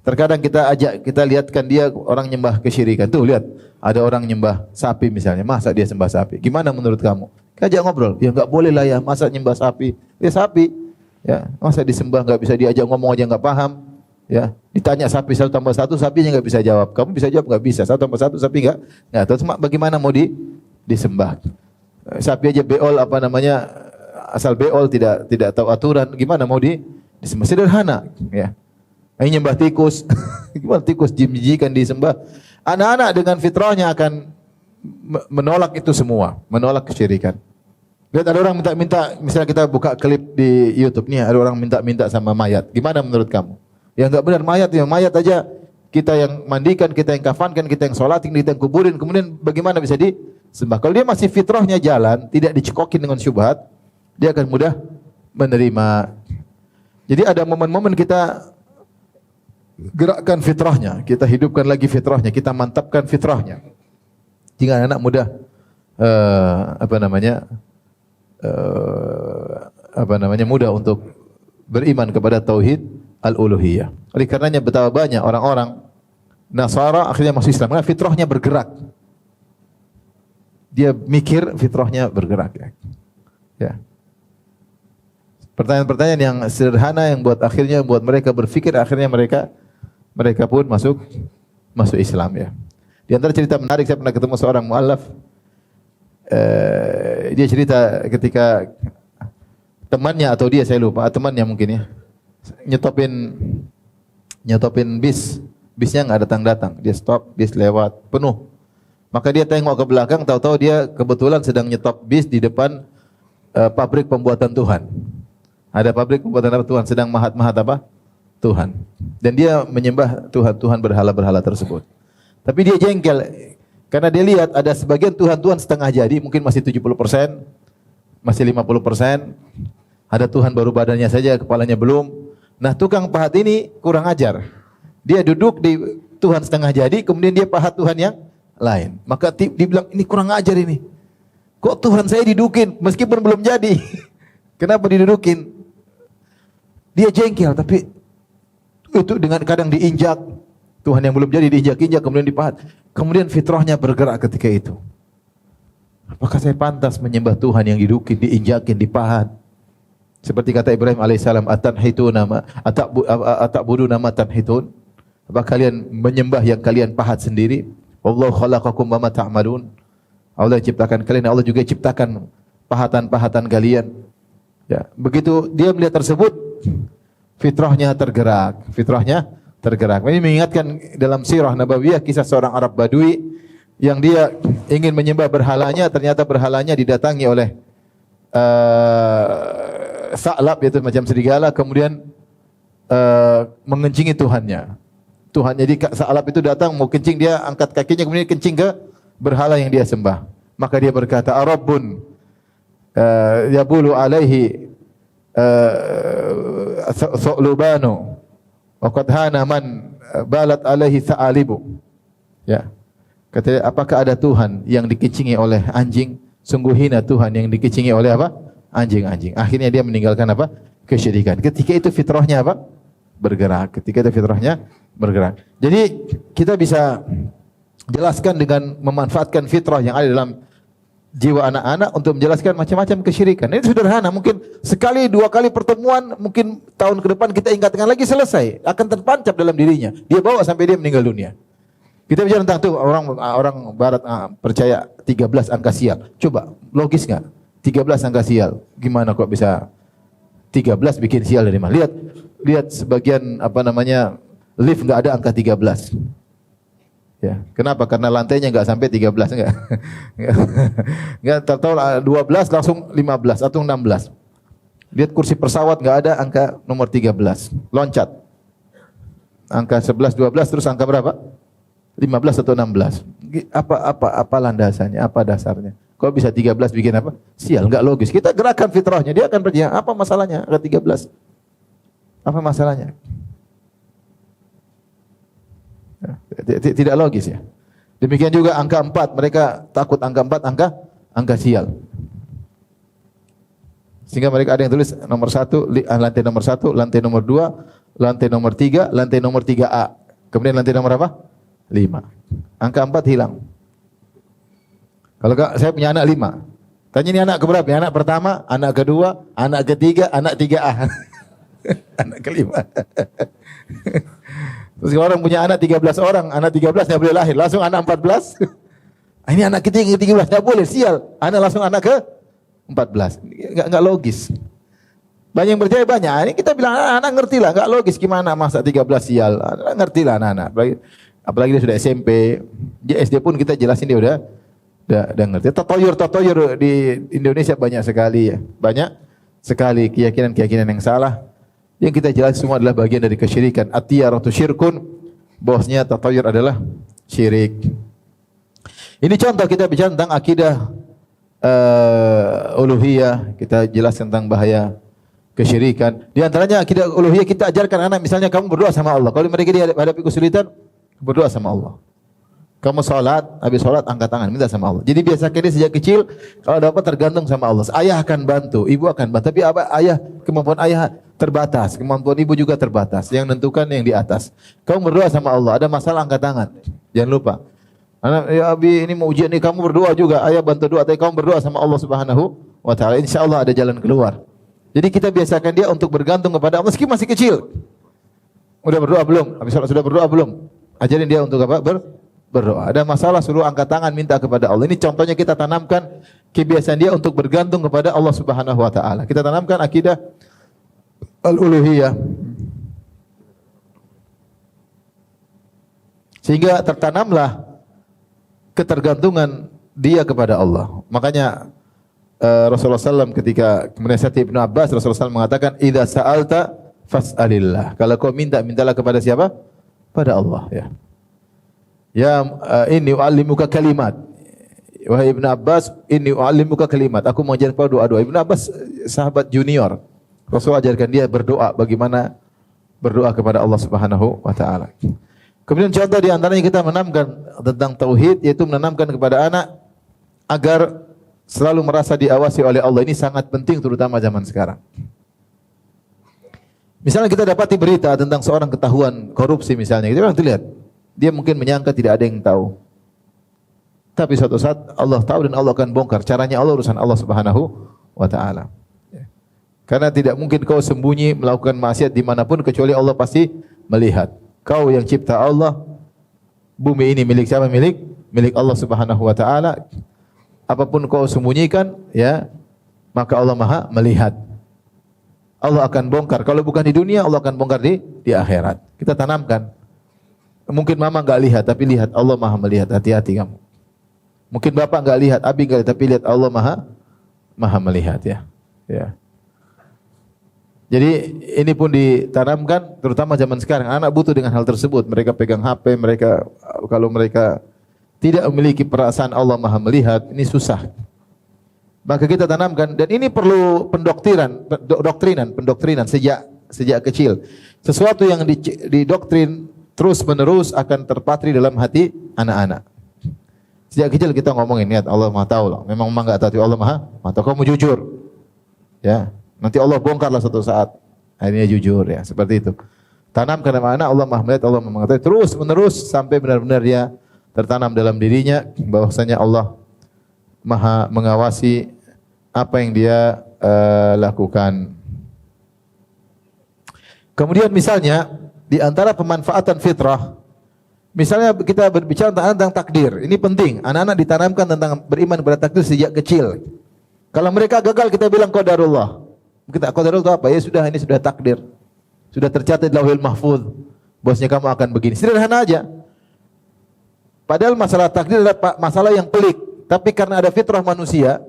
Terkadang kita ajak, kita lihatkan dia orang nyembah kesyirikan. Tuh lihat, ada orang nyembah sapi misalnya. Masa dia sembah sapi? Gimana menurut kamu? Kita ajak ngobrol. Ya enggak boleh lah ya. Masa nyembah sapi? Ya sapi. Ya, masa disembah enggak bisa diajak ngomong aja enggak paham. Ya, ditanya sapi 1 tambah 1, sapinya enggak bisa jawab. Kamu bisa jawab enggak bisa. 1 tambah 1 sapi enggak. Nah, terus bagaimana mau disembah? Sapi aja beol apa namanya, asal beol, tidak tahu aturan, gimana mau disembah? Sederhana, ya. Ini nyembah tikus. Gimana tikus jijik-jijikan disembah? Anak-anak dengan fitrahnya akan menolak itu semua, menolak kesyirikan. Lihat ada orang minta-minta, misalnya kita buka klip di YouTube nih, ada orang minta-minta sama mayat. Gimana menurut kamu? Ya enggak benar, mayat ya, mayat aja kita yang mandikan, kita yang kafankan, kita yang sholatin, kita yang kuburin, kemudian bagaimana bisa disembah? Kalau dia masih fitrahnya jalan, tidak dicekokin dengan syubhat, dia akan mudah menerima. Jadi ada momen-momen kita gerakkan fitrahnya, kita hidupkan lagi fitrahnya, kita mantapkan fitrahnya. Jika anak mudah mudah untuk beriman kepada tauhid al-uluhiyah. Oleh karenanya betapa banyak orang-orang Nasara akhirnya masuk Islam karena fitrahnya bergerak. Dia mikir, fitrahnya bergerak, ya. Ya. Pertanyaan-pertanyaan yang sederhana yang buat mereka berpikir, akhirnya mereka pun masuk Islam, ya. Di antara cerita menarik, saya pernah ketemu seorang mu'allaf. Dia cerita ketika temannya atau dia, saya lupa, temannya mungkin ya, nyetopin bisnya nggak datang, dia stop, bis lewat penuh. Maka dia tengok ke belakang, tahu-tahu dia kebetulan sedang nyetop bis di depan pabrik pembuatan Tuhan. Ada pabrik pembuatan apa Tuhan, sedang mahat-mahat apa? Tuhan. Dan dia menyembah Tuhan berhala-berhala tersebut. Tapi dia jengkel karena dia lihat ada sebagian Tuhan setengah jadi, mungkin masih 70%, masih 50%. Ada Tuhan baru badannya saja, kepalanya belum. Nah, tukang pahat ini kurang ajar. Dia duduk di Tuhan setengah jadi, kemudian dia pahat Tuhan yang lain. Maka dibilang, ini kurang ajar ini. Kok Tuhan saya didudukin meskipun belum jadi? Kenapa didudukin? Dia jengkel, tapi itu dengan kadang diinjak. Tuhan yang belum jadi diinjak-injak, kemudian dipahat. Kemudian fitrahnya bergerak ketika itu. Apakah saya pantas menyembah Tuhan yang didudukin, diinjakin, dipahat? Seperti kata Ibrahim alaihissalam, atakbuduna ma tanhitun? Apa kalian menyembah yang kalian pahat sendiri? Wallahu khalaqakum wa ma ta'malun. Allah ciptakan kalian, Allah juga ciptakan pahatan-pahatan kalian. Ya, begitu dia melihat tersebut, fitrahnya tergerak. Ini mengingatkan dalam sirah nabawiyah kisah seorang Arab Badui yang dia ingin menyembah berhalanya, ternyata berhalanya didatangi oleh Sa'lab, yaitu macam serigala, kemudian mengencingi Tuhannya. Jadi Sa'lab itu datang mau kencing, dia angkat kakinya kemudian kencing ke berhala yang dia sembah. Maka dia berkata, "Arabbun yabulu alaihi thu'lubanu wa qad hana man balat alaihi tha'alibu." Ya. Kata, apakah ada Tuhan yang dikencingi oleh anjing? Sungguh hina Tuhan yang dikencingi oleh apa? Anjing-anjing. Akhirnya dia meninggalkan apa? Kesyirikan. Ketika itu fitrahnya apa? Bergerak. Jadi kita bisa jelaskan dengan memanfaatkan fitrah yang ada dalam jiwa anak-anak untuk menjelaskan macam-macam kesyirikan. Ini sederhana, mungkin sekali dua kali pertemuan, mungkin tahun ke depan kita ingatkan lagi, selesai, akan terpancap dalam dirinya. Dia bawa sampai dia meninggal dunia. Kita bicara tentang tuh orang barat percaya 13 angka sial. Coba logis enggak? 13 angka sial. Gimana kok bisa 13 bikin sial dari mana? Lihat sebagian lift enggak ada angka 13. Ya, kenapa? Karena lantainya enggak sampai 13 enggak. Enggak tahu 12 langsung 15 atau 16. Lihat kursi pesawat enggak ada angka nomor 13. Loncat. Angka 11, 12 terus angka berapa? 15 atau 16. Apa landasannya? Apa dasarnya? Kok bisa 13 bikin apa? Sial, enggak logis. Kita gerakan fitrahnya, dia akan bertanya, apa masalahnya angka 13? Apa masalahnya? Tidak logis ya. Demikian juga angka 4, mereka takut angka 4 angka sial. Sehingga mereka ada yang tulis nomor 1, lantai nomor 1, lantai nomor 2, lantai nomor 3, lantai nomor 3A. Kemudian lantai nomor apa? 5. Angka 4 hilang. Kalau saya punya anak 5. Tanya ini anak keberapa? Anak pertama, anak kedua, anak ketiga, anak 3A. Anak kelima. Terus kalau orang punya anak 13 orang, anak 13 tidak boleh lahir, langsung anak 14. Ini anak ketiga, 13 tidak boleh, sial. Anak langsung anak ke 14. Enggak logis. Banyak yang percaya banyak. Ini kita bilang anak ngerti lah, enggak logis gimana masa 13 sial. Anak ngerti lah anak-anak. Apalagi dia sudah SMP. Dia SD pun kita jelasin dia udah ngerti. Tatoyur di Indonesia banyak sekali ya. Banyak sekali keyakinan-keyakinan yang salah. Yang kita jelas semua adalah bagian dari kesyirikan. At-tiyaratu syirkun, bahwasanya tatayur adalah syirik. Ini contoh kita bicara tentang akidah uluhiyah, kita jelas tentang bahaya kesyirikan. Di antaranya akidah uluhiyah kita ajarkan anak, misalnya kamu berdoa sama Allah. Kalau mereka dihadapi kesulitan, berdoa sama Allah. Kamu sholat, habis sholat angkat tangan, minta sama Allah. Jadi biasakan dia sejak kecil, kalau dapat tergantung sama Allah. Ayah akan bantu, ibu akan bantu. Tapi kemampuan ayah terbatas, kemampuan ibu juga terbatas. Yang menentukan yang di atas. Kamu berdoa sama Allah, ada masalah angkat tangan. Jangan lupa. Anak, ya Abi ini mau ujian nih, kamu berdoa juga. Ayah bantu doa, tapi kamu berdoa sama Allah Subhanahu wa Ta'ala. Insya Allah ada jalan keluar. Jadi kita biasakan dia untuk bergantung kepada Allah meski masih kecil. Udah berdoa belum? Habis sholat sudah berdoa belum? Ajarin dia untuk apa? Berdoa. Ada masalah suruh angkat tangan minta kepada Allah. Ini contohnya kita tanamkan kebiasaan dia untuk bergantung kepada Allah Subhanahu wa Ta'ala. Kita tanamkan akidah al-uluhiyah. Sehingga tertanamlah ketergantungan dia kepada Allah. Makanya Rasulullah SAW ketika menasihati Ibnu Abbas, Rasulullah SAW mengatakan, "Idza sa'alta fas'alillah." Kalau kau minta, mintalah kepada siapa? Pada Allah, ya. Ya, inni u'allimuka kalimat. Wahai Ibnu Abbas, inni u'allimuka kalimat. Aku mengajar kau doa-doa. Ibnu Abbas sahabat junior. Rasul ajarkan dia berdoa, bagaimana berdoa kepada Allah Subhanahu wa Ta'ala. Kemudian contoh di antaranya kita menanamkan tentang tauhid, yaitu menanamkan kepada anak agar selalu merasa diawasi oleh Allah. Ini sangat penting terutama zaman sekarang. Misalnya kita dapati berita tentang seorang ketahuan korupsi misalnya, kita bilang lihat, dia mungkin menyangka tidak ada yang tahu. Tapi suatu saat Allah tahu dan Allah akan bongkar. Caranya Allah, urusan Allah Subhanahu wa Ta'ala. Karena tidak mungkin kau sembunyi melakukan maksiat dimanapun kecuali Allah pasti melihat. Kau yang cipta Allah, bumi ini milik siapa? Milik Allah Subhanahu wa Ta'ala. Apapun kau sembunyikan, ya, maka Allah Maha melihat. Allah akan bongkar. Kalau bukan di dunia, Allah akan bongkar di akhirat. Kita tanamkan. Mungkin mama enggak lihat, tapi lihat Allah Maha melihat. Hati-hati kamu. Mungkin bapak enggak lihat, abi enggak lihat, tapi lihat Allah Maha melihat, ya. Ya. Jadi ini pun ditanamkan, terutama zaman sekarang. Anak butuh dengan hal tersebut. Mereka pegang HP, kalau mereka tidak memiliki perasaan Allah Maha melihat, ini susah. Maka kita tanamkan, dan ini perlu pendoktrinan sejak kecil. Sesuatu yang didoktrin terus menerus akan terpatri dalam hati anak-anak. Sejak kecil kita ngomongin, niat Allah Maha tahu loh. Memang enggak tahu, Allah Maha tahu. Kamu jujur, ya. Nanti Allah bongkarlah suatu saat. Akhirnya jujur, ya, seperti itu. Tanamkan kepada anak, Allah Maha melihat, Allah Maha mengetahui, terus menerus sampai benar-benar dia tertanam dalam dirinya bahwasanya Allah Maha mengawasi apa yang dia lakukan. Kemudian misalnya di antara pemanfaatan fitrah Misalnya kita berbicara tentang takdir, ini penting. Anak-anak ditanamkan tentang beriman kepada takdir sejak kecil. Kalau mereka gagal, kita bilang qadarullah. Kita qadarullah itu apa? Ya sudah, ini sudah takdir. Sudah tercatat di Lauhul Mahfuz. Bosnya kamu akan begini. Sederhana aja. Padahal masalah takdir adalah masalah yang pelik. Tapi karena ada fitrah manusia,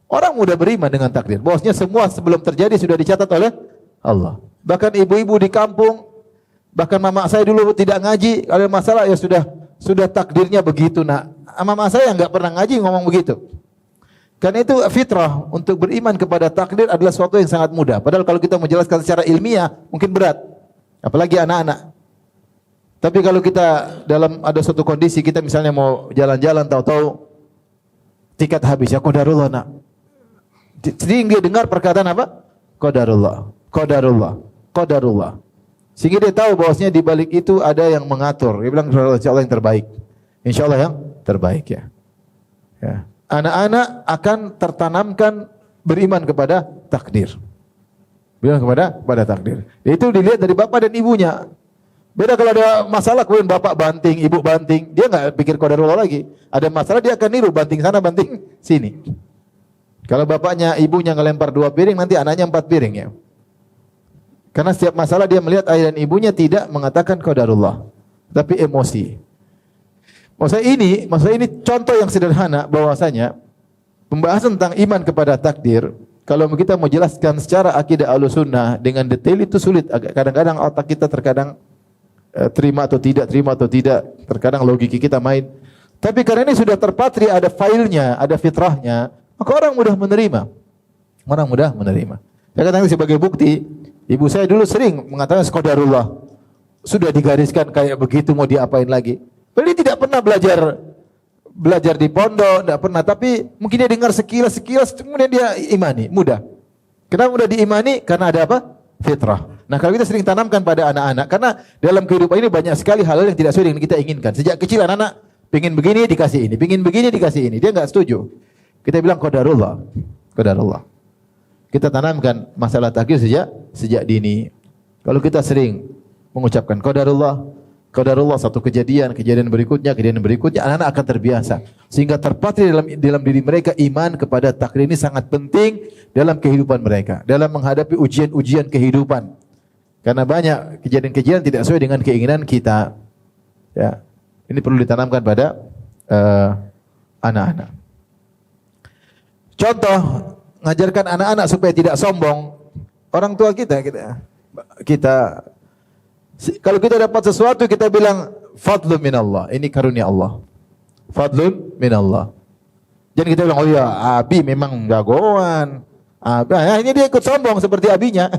orang mudah beriman dengan takdir. Bosnya semua sebelum terjadi sudah dicatat oleh Allah. Bahkan ibu-ibu di kampung, bahkan mama saya dulu tidak ngaji, ada masalah ya sudah takdirnya begitu nak. Mama saya nggak pernah ngaji ngomong begitu. Karena itu fitrah untuk beriman kepada takdir adalah sesuatu yang sangat mudah. Padahal kalau kita menjelaskan secara ilmiah mungkin berat, apalagi anak-anak. Tapi kalau kita dalam ada suatu kondisi kita misalnya mau jalan-jalan tahu-tahu tiket habis ya qadarullah nak. Sering dia dengar perkataan apa? Qadarullah, qadarullah, qadarullah. Sehingga dia tahu bahwasanya di balik itu ada yang mengatur. Dia bilang insyaallah yang terbaik. Insyaallah yang terbaik ya. Ya. Anak-anak akan tertanamkan beriman kepada takdir. Beriman kepada takdir. Itu dilihat dari bapak dan ibunya. Beda kalau ada masalah kemudian bapak banting, ibu banting, dia nggak pikir qadarullah lagi. Ada masalah dia akan niru banting sana, banting sini. Kalau bapaknya, ibunya ngelempar 2 piring, nanti anaknya 4 piring ya. Karena setiap masalah dia melihat ayah dan ibunya tidak mengatakan qadarullah, tapi emosi. Maksud ini contoh yang sederhana bahwasanya pembahasan tentang iman kepada takdir. Kalau kita mau jelaskan secara akidah Ahlussunnah dengan detail itu sulit. Kadang-kadang otak kita terkadang terima atau tidak, terkadang logika kita main. Tapi karena ini sudah terpatri, ada filenya, ada fitrahnya, maka orang mudah menerima. Orang mudah menerima. Saya katakan sebagai bukti, ibu saya dulu sering mengatakan qadarullah. Sudah digariskan kayak begitu mau diapain lagi. Beliau tidak pernah belajar di pondok, tidak pernah. Tapi mungkin dia dengar sekilas, kemudian dia imani, mudah. Kenapa mudah diimani? Karena ada apa? Fitrah. Nah kalau kita sering tanamkan pada anak-anak, karena dalam kehidupan ini banyak sekali hal-hal yang tidak sesuai dengan kita inginkan. Sejak kecil anak-anak pingin begini dikasih ini, pingin begini dikasih ini, dia nggak setuju. Kita bilang qadarullah, qadarullah. Kita tanamkan masalah takdir sejak dini. Kalau kita sering mengucapkan qadarullah, qadarullah satu kejadian berikutnya, anak-anak akan terbiasa. Sehingga terpatri dalam diri mereka iman kepada takdir ini sangat penting dalam kehidupan mereka, dalam menghadapi ujian-ujian kehidupan. Karena banyak kejadian-kejadian tidak sesuai dengan keinginan kita. Ya. Ini perlu ditanamkan pada anak-anak. Contoh, ngajarkan anak-anak supaya tidak sombong. Orang tua kita kalau kita dapat sesuatu kita bilang fadlun minallah, ini karunia Allah. Fadlun minallah. Jangan kita bilang oh ya abi memang jagoan. Ini dia ikut sombong seperti abinya.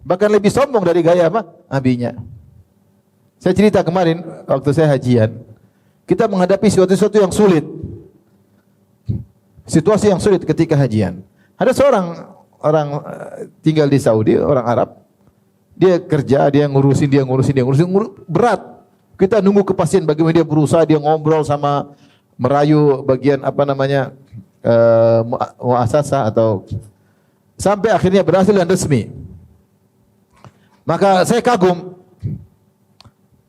Bahkan lebih sombong dari gaya apa? Abinya. Saya cerita kemarin waktu saya hajian, kita menghadapi sesuatu yang sulit. Situasi yang sulit ketika hajian. Ada seorang orang tinggal di Saudi, orang Arab. Dia kerja, dia ngurusin berat. Kita nunggu kepastian bagaimana dia berusaha, dia ngobrol sama merayu bagian muasasah atau sampai akhirnya berhasil dan resmi. Maka saya kagum.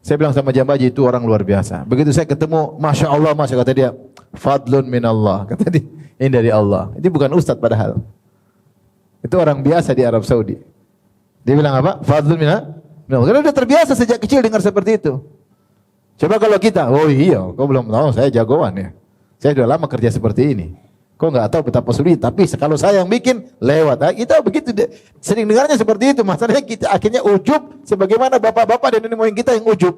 Saya bilang sama Jambaji itu orang luar biasa. Begitu saya ketemu, Masya Allah, kata dia, fadlun minallah. Kata dia, ini dari Allah. Itu bukan ustadz padahal. Itu orang biasa di Arab Saudi. Dia bilang apa? Fadlun minallah. Karena udah terbiasa sejak kecil dengar seperti itu. Coba kalau kita, oh iya, kau belum tahu saya jagoan ya. Saya sudah lama kerja seperti ini. Kau nggak tahu betapa sulit, tapi kalau saya yang bikin lewat. Kita begitu sering dengarnya seperti itu. Masalahnya kita akhirnya ujub sebagaimana bapak-bapak dan nenek moyang kita yang ujub.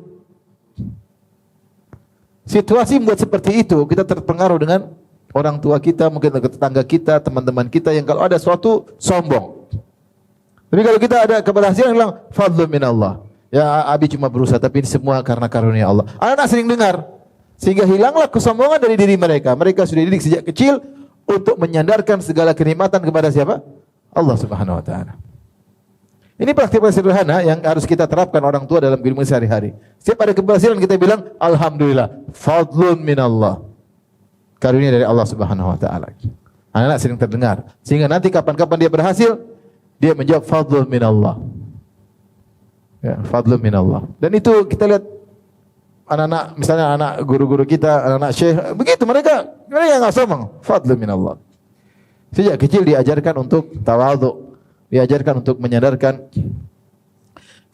Situasi membuat seperti itu, kita terpengaruh dengan orang tua kita, mungkin tetangga kita, teman-teman kita yang kalau ada suatu sombong. Tapi kalau kita ada keberhasilan bilang fadlun minallah. Ya abi cuma berusaha tapi ini semua karena karunia Allah. Anak-anak sering dengar sehingga hilanglah kesombongan dari diri mereka. Mereka sudah dididik sejak kecil untuk menyandarkan segala kenikmatan kepada siapa? Allah Subhanahu wa taala. Ini praktik sederhana yang harus kita terapkan orang tua dalam kehidupan sehari-hari. Setiap ada keberhasilan kita bilang alhamdulillah, fadlun minallah. Karunia dari Allah Subhanahu wa taala. Anak-anak sering terdengar sehingga nanti kapan-kapan dia berhasil, dia menjawab fadlun minallah. Ya, fadlun minallah. Dan itu kita lihat anak-anak misalnya anak guru-guru kita, anak-anak syekh, begitu mereka enggak sombong. Fadlu minallah. Sejak kecil diajarkan untuk tawadhu, diajarkan untuk menyadarkan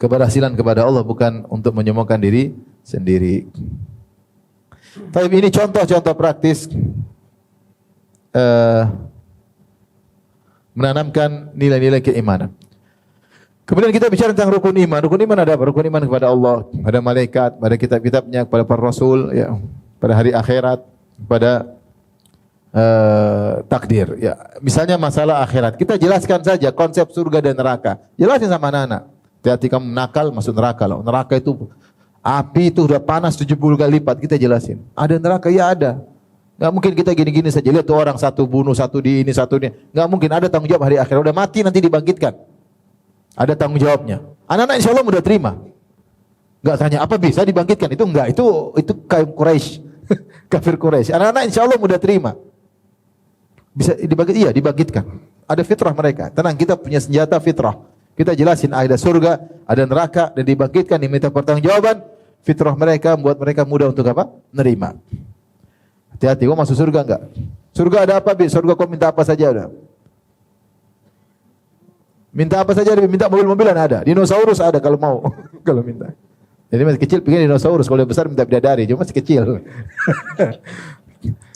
keberhasilan kepada Allah, bukan untuk menyombongkan diri sendiri. Tapi ini contoh-contoh praktis menanamkan nilai-nilai keimanan. Kemudian kita bicara tentang rukun iman. Rukun iman ada apa? Rukun iman kepada Allah, pada malaikat, pada kitab-kitabnya, kepada para rasul, ya, pada hari akhirat, pada takdir. Ya, misalnya masalah akhirat, kita jelaskan saja konsep surga dan neraka. Jelasin sama anak-anak. Hati-hati kamu nakal masuk neraka loh. Neraka itu api itu udah panas 70 kali lipat. Kita jelasin. Ada neraka? Ya ada. Gak mungkin kita gini-gini saja. Lihat tuh orang satu bunuh, satu di ini, satu ini. Gak mungkin. Ada tanggung jawab hari akhirat. Udah mati nanti dibangkitkan. Ada tanggung jawabnya. Anak-anak insya Allah udah terima. Gak tanya apa bisa dibangkitkan. Itu enggak. Itu kaum Quraisy. Kafir Quraisy. Anak-anak insya Allah udah terima. Bisa dibangkit? Iya, dibangkitkan. Ada fitrah mereka. Tenang, kita punya senjata fitrah. Kita jelasin ada surga, ada neraka, dan dibangkitkan, diminta pertanggungjawaban. Fitrah mereka membuat mereka mudah untuk apa? Nerima. Hati-hati, kau masuk surga enggak? Surga ada apa? Surga kau minta apa saja ada. Minta apa saja, minta mobil-mobilan ada. Dinosaurus ada kalau mau, kalau minta. Jadi masih kecil pengen dinosaurus, kalau besar minta bidadari, cuma masih kecil.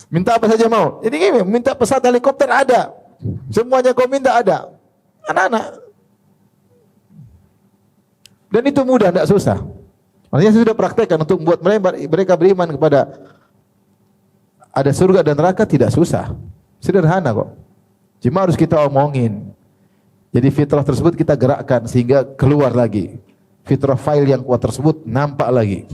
Minta apa saja mau. Jadi gini, minta pesawat helikopter ada. Semuanya kau minta ada. Anak-anak. Dan itu mudah, tidak susah. Makanya saya sudah praktekkan untuk membuat mereka beriman kepada ada surga dan neraka, tidak susah. Sederhana kok. Cuma harus kita omongin. Jadi fitrah tersebut kita gerakkan sehingga keluar lagi. Fitrah file yang kuat tersebut nampak lagi.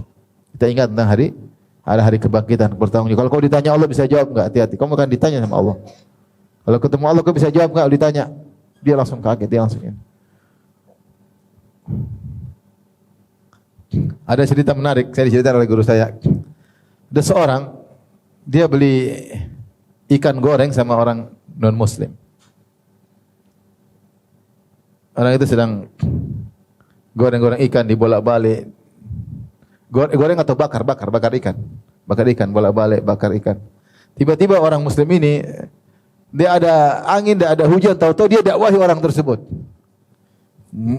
Kita ingat tentang hari kebangkitan, bertanggung jawab. Kalau kau ditanya Allah bisa jawab enggak? Hati-hati. Kamu akan ditanya sama Allah. Kalau ketemu Allah kau bisa jawab enggak? Ditanya. Dia langsung kaget, dia langsung ini. Ada cerita menarik, saya diceritakan oleh guru saya. Ada seorang, dia beli ikan goreng sama orang non-muslim. Orang itu sedang goreng-goreng ikan, dibolak-balik. Goreng atau bakar ikan. Bakar ikan, bolak-balik, bakar ikan. Tiba-tiba orang muslim ini, dia ada angin, dia ada hujan, tahu-tahu dia dakwahi orang tersebut.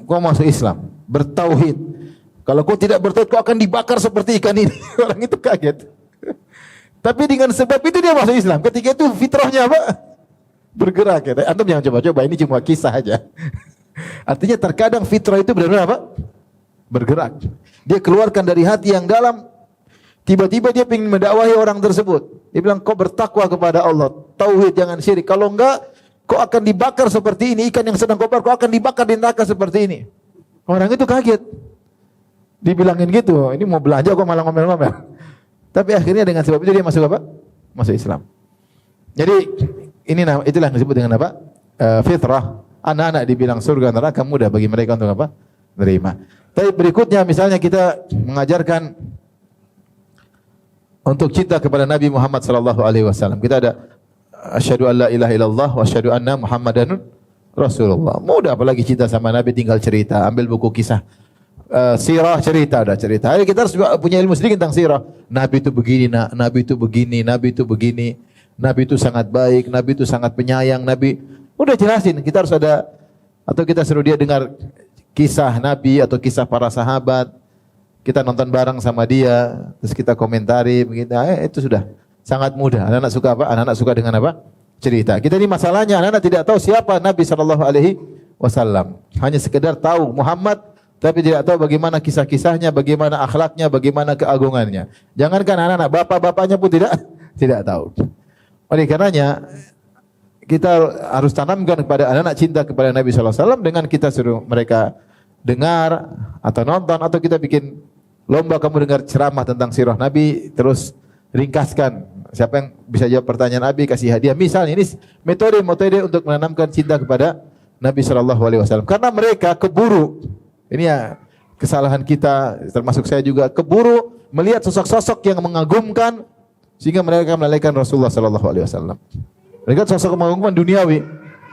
Kau masuk Islam, bertauhid. Kalau kau tidak bertauhid, kau akan dibakar seperti ikan ini. Orang itu kaget. Tapi dengan sebab itu dia masuk Islam. Ketika itu fitrahnya apa? Bergerak. Ya. Antum jangan coba-coba, ini cuma kisah aja. Artinya terkadang fitrah itu benar-benar apa? Bergerak. Dia keluarkan dari hati yang dalam. Tiba-tiba dia ingin mendakwahi orang tersebut. Dia bilang, kau bertakwa kepada Allah. Tauhid, jangan syirik. Kalau enggak, kau akan dibakar seperti ini. Ikan yang sedang kau bakar, kau akan dibakar di neraka seperti ini. Orang itu kaget. Dibilangin gitu, ini mau belanja kok malah ngomel-ngomel. Tapi akhirnya dengan sebab itu dia masuk apa? Masuk Islam. Jadi itulah yang disebut dengan apa? Fitrah. Anak-anak dibilang surga neraka mudah bagi mereka untuk apa? Menerima. Tapi berikutnya misalnya kita mengajarkan untuk cinta kepada Nabi Muhammad sallallahu alaihi wasallam. Kita ada asyhadu alla ilaha illallah wa asyhadu anna Muhammadan Rasulullah. Mudah apalagi cinta sama Nabi, tinggal cerita, ambil buku kisah. Sirah cerita, ada cerita. Jadi kita harus punya ilmu sedikit tentang sirah. Nabi itu begini, Nabi itu begini, Nabi itu begini. Nabi itu sangat baik, Nabi itu sangat penyayang, Nabi. Udah jelasin, kita harus ada, atau kita suruh dia dengar kisah Nabi atau kisah para sahabat. Kita nonton bareng sama dia, terus kita komentari begitu. Itu sudah sangat mudah. Anak-anak suka apa? Anak-anak suka dengan apa? Cerita. Kita ini masalahnya anak-anak tidak tahu siapa Nabi sallallahu alaihi wasallam. Hanya sekedar tahu Muhammad, tapi tidak tahu bagaimana kisah-kisahnya, bagaimana akhlaknya, bagaimana keagungannya. Jangankan anak-anak, bapak-bapaknya pun tidak tahu. Oleh karenanya kita harus tanamkan kepada anak-anak cinta kepada Nabi sallallahu alaihi wasallam dengan kita suruh mereka dengar atau nonton, atau kita bikin lomba, kamu dengar ceramah tentang sirah Nabi, terus ringkaskan. Siapa yang bisa jawab pertanyaan Nabi kasih hadiah. Misalnya ini metode untuk menanamkan cinta kepada Nabi sallallahu alaihi wasallam. Karena mereka keburu. Ini ya kesalahan kita, termasuk saya juga, keburu melihat sosok-sosok yang mengagumkan sehingga mereka melalaikan Rasulullah sallallahu alaihi wasallam. Mereka sosok mengagumkan duniawi.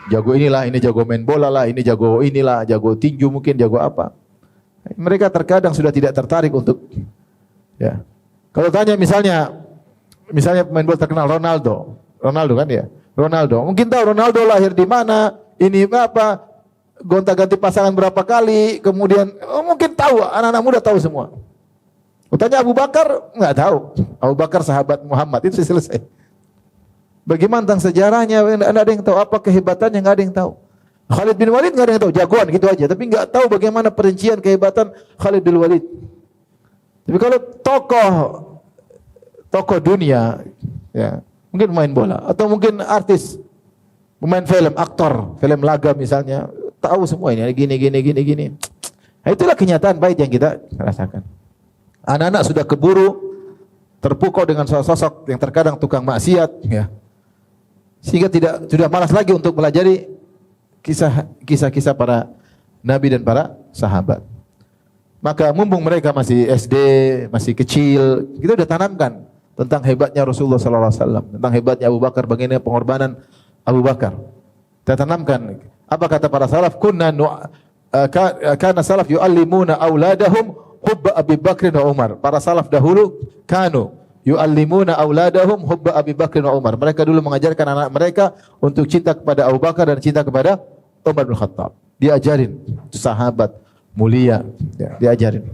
Jago inilah, ini jago main bola lah, ini jago inilah, jago tinju mungkin, jago apa. Mereka terkadang sudah tidak tertarik untuk ya Kalau tanya misalnya pemain bola terkenal Ronaldo kan ya. Ronaldo, mungkin tahu Ronaldo lahir di mana, ini apa, gonta-ganti pasangan berapa kali, kemudian mungkin tahu, anak-anak muda tahu semua. Tanya Abu Bakar, nggak tahu. Abu Bakar sahabat Muhammad, itu selesai. Bagaimana tentang sejarahnya, nggak ada yang tahu. Apa kehebatannya, nggak ada yang tahu. Khalid bin Walid nggak ada yang tahu, jagoan gitu aja. Tapi nggak tahu bagaimana perincian kehebatan Khalid bin Walid. Tapi kalau tokoh dunia, ya mungkin pemain bola atau mungkin artis, pemain film, aktor, film laga misalnya, tahu semua ini gini. Nah, itulah kenyataan pahit yang kita rasakan. Anak-anak sudah keburu terpukau dengan sosok yang terkadang tukang maksiat, ya. Sehingga sudah malas lagi untuk pelajari kisah-kisah para nabi dan para sahabat. Maka mumpung mereka masih SD, masih kecil, kita sudah tanamkan tentang hebatnya Rasulullah sallallahu alaihi wasallam, tentang hebatnya Abu Bakar, bagaimana pengorbanan Abu Bakar. Kita tanamkan. Apa kata para salaf? Kana salaf yu'allimuna auladahum hubba Abi Bakr wa Umar. Para salaf dahulu kanu yu'allimuna auladahum hubba Abi Bakr wa Umar. Mereka dulu mengajarkan anak mereka untuk cinta kepada Abu Bakar dan cinta kepada Umar bin Khattab. Diajarin sahabat mulia, ya, diajarin.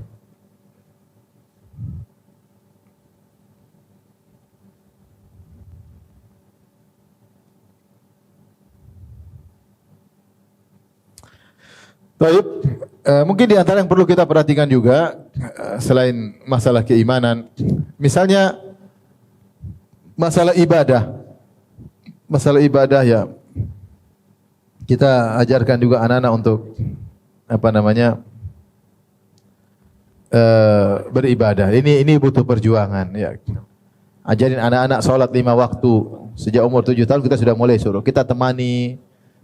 Baik, mungkin di antara yang perlu kita perhatikan juga selain masalah keimanan, misalnya masalah ibadah. Masalah ibadah ya kita ajarkan juga anak-anak untuk beribadah. Ini butuh perjuangan ya. Ajarin anak-anak salat 5 waktu. Sejak umur 7 tahun kita sudah mulai suruh. Kita temani,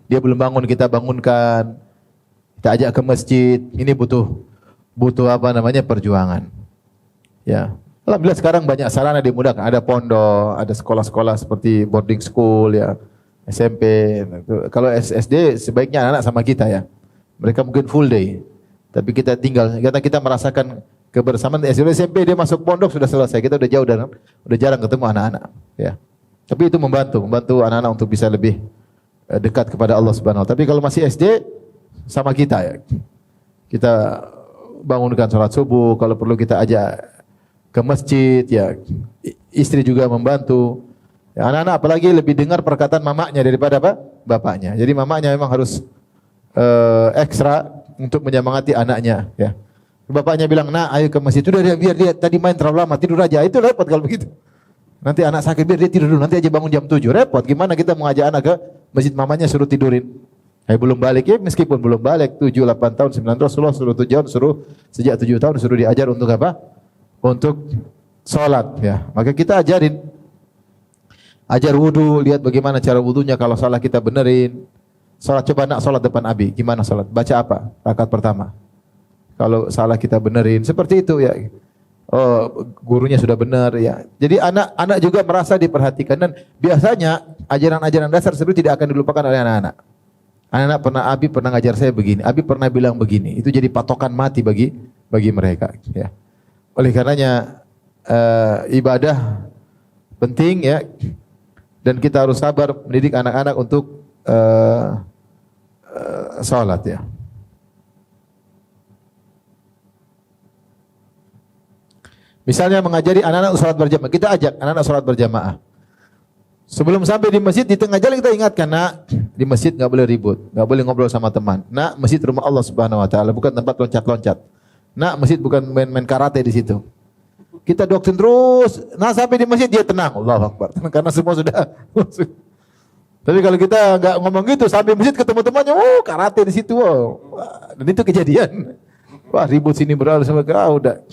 dia belum bangun kita bangunkan. Kita ajak ke masjid, ini butuh perjuangan. Ya. Alhamdulillah sekarang banyak sarana dimudahkan, ada pondok, ada sekolah-sekolah seperti boarding school ya, SMP. Kalau SD sebaiknya anak-anak sama kita ya. Mereka mungkin full day. Tapi kita tinggal, karena kita merasakan kebersamaan SMP dia masuk pondok sudah selesai. Kita udah jauh dan udah jarang ketemu anak-anak, ya. Tapi itu membantu anak-anak untuk bisa lebih dekat kepada Allah Subhanahu wa taala. Tapi kalau masih SD sama kita ya. Kita bangunkan sholat subuh, kalau perlu kita ajak ke masjid ya. Istri juga membantu. Ya, anak-anak apalagi lebih dengar perkataan mamanya daripada bapaknya. Jadi mamanya memang harus ekstra untuk menyemangati anaknya ya. Bapaknya bilang, "Nah, ayo ke masjid." Udah biar dia tadi main terlalu lama, tidur aja. Itu repot kalau begitu. Nanti anak sakit biar dia tidur dulu, nanti aja bangun jam 7. Repot. Gimana kita mengajak anak ke masjid, mamanya suruh tidurin. Belum balik ya, meskipun belum balik 7, 8 tahun, 9 tahun, Rasulullah suruh 7 tahun, sejak 7 tahun suruh diajar untuk apa? Untuk sholat ya. Maka kita ajarin. Ajar wudu, lihat bagaimana cara wudunya, kalau salah kita benerin. Sholat, coba nak sholat depan Abi, gimana sholat? Baca apa? Rakaat pertama. Kalau salah kita benerin, seperti itu ya. Oh, gurunya sudah benar ya. Jadi anak-anak juga merasa diperhatikan, dan biasanya ajaran-ajaran dasar seperti tidak akan dilupakan oleh anak-anak. Anak-anak Abi pernah ngajar saya begini, Abi pernah bilang begini. Itu jadi patokan mati bagi mereka ya. Oleh karenanya ibadah penting ya. Dan kita harus sabar mendidik anak-anak untuk salat ya. Misalnya mengajari anak-anak salat berjamaah, kita ajak anak-anak salat berjamaah. Sebelum sampai di masjid, di tengah jalan kita ingatkan, nak, di masjid enggak boleh ribut, enggak boleh ngobrol sama teman. Nak, masjid rumah Allah Subhanahu wa taala, bukan tempat loncat-loncat. Nak, masjid bukan main karate di situ. Kita doktrin terus. Nah, sampai di masjid dia tenang, Allahu Akbar. Karena semua sudah. Tapi kalau kita enggak ngomong gitu, sampai masjid ketemu temannya, karate di situ. Dan itu kejadian. Wah, ribut sini berlalu sama udah.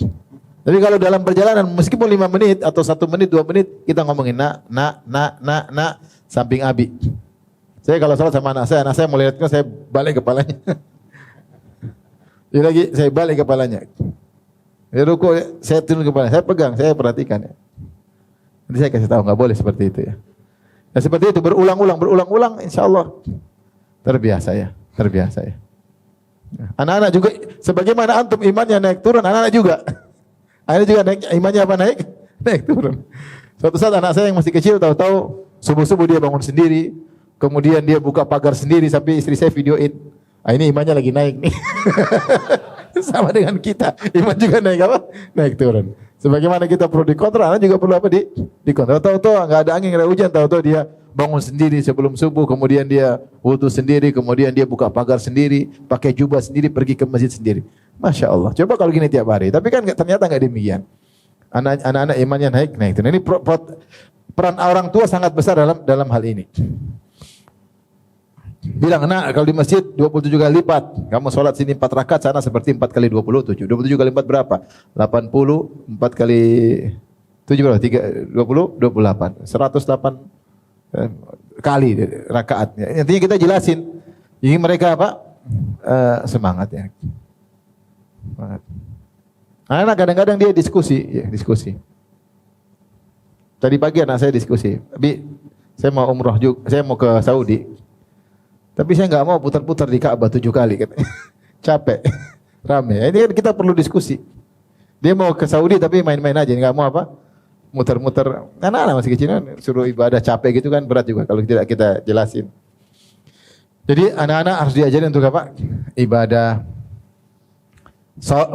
Tapi kalau dalam perjalanan meskipun 5 menit atau 1 menit, 2 menit kita ngomongin nak samping Abi. Saya kalau salat sama anak saya mulai lihat saya balik kepalanya. Dia lagi saya balik kepalanya. Dia ruku, saya turun kepalanya, saya pegang, saya perhatikan ya. Nanti saya kasih tahu enggak boleh seperti itu ya. Ya seperti itu berulang-ulang insyaallah terbiasa ya. Anak-anak juga sebagaimana antum imannya naik turun, anak-anak juga. Akhirnya juga naik, imannya apa naik? naik turun. Suatu saat anak saya yang masih kecil tahu-tahu subuh-subuh dia bangun sendiri, kemudian dia buka pagar sendiri sampai istri saya videoin. Ah, ini imannya lagi naik nih. Sama dengan kita, iman juga naik apa? Naik turun. Sebagaimana kita perlu dikontrol, anak juga perlu apa dikontrol. Tahu-tahu nggak ada angin, nggak ada hujan, tahu-tahu dia bangun sendiri sebelum subuh, kemudian dia wudu sendiri, kemudian dia buka pagar sendiri, pakai jubah sendiri, pergi ke masjid sendiri. Masya Allah. Coba kalau gini tiap hari. Tapi kan ternyata nggak demikian. Anak-anak imannya naik. Ini peran orang tua sangat besar dalam hal ini. Bilang, nak, kalau di masjid 27 kali lipat. Kamu sholat sini 4 rakaat, sana seperti 4 kali 27. 27 kali 4 berapa? 80, 4 kali 7 berapa? 20, 28. 108 kali rakaat. Intinya kita jelasin. Jadi mereka apa? Semangat ya. Semangat. Anak kadang-kadang dia diskusi. Tadi pagi anak saya diskusi. Abi, saya mau umroh juga, saya mau ke Saudi. Tapi saya nggak mau putar-putar di Ka'bah 7 kali, katanya. Capek, rame. Ini kan kita perlu diskusi. Dia mau ke Saudi tapi main-main aja, nggak mau apa? Muter-muter. Anak-anak masih kecil kan, suruh ibadah capek gitu kan berat juga kalau tidak kita jelasin. Jadi anak-anak harus diajarin untuk apa? Ibadah.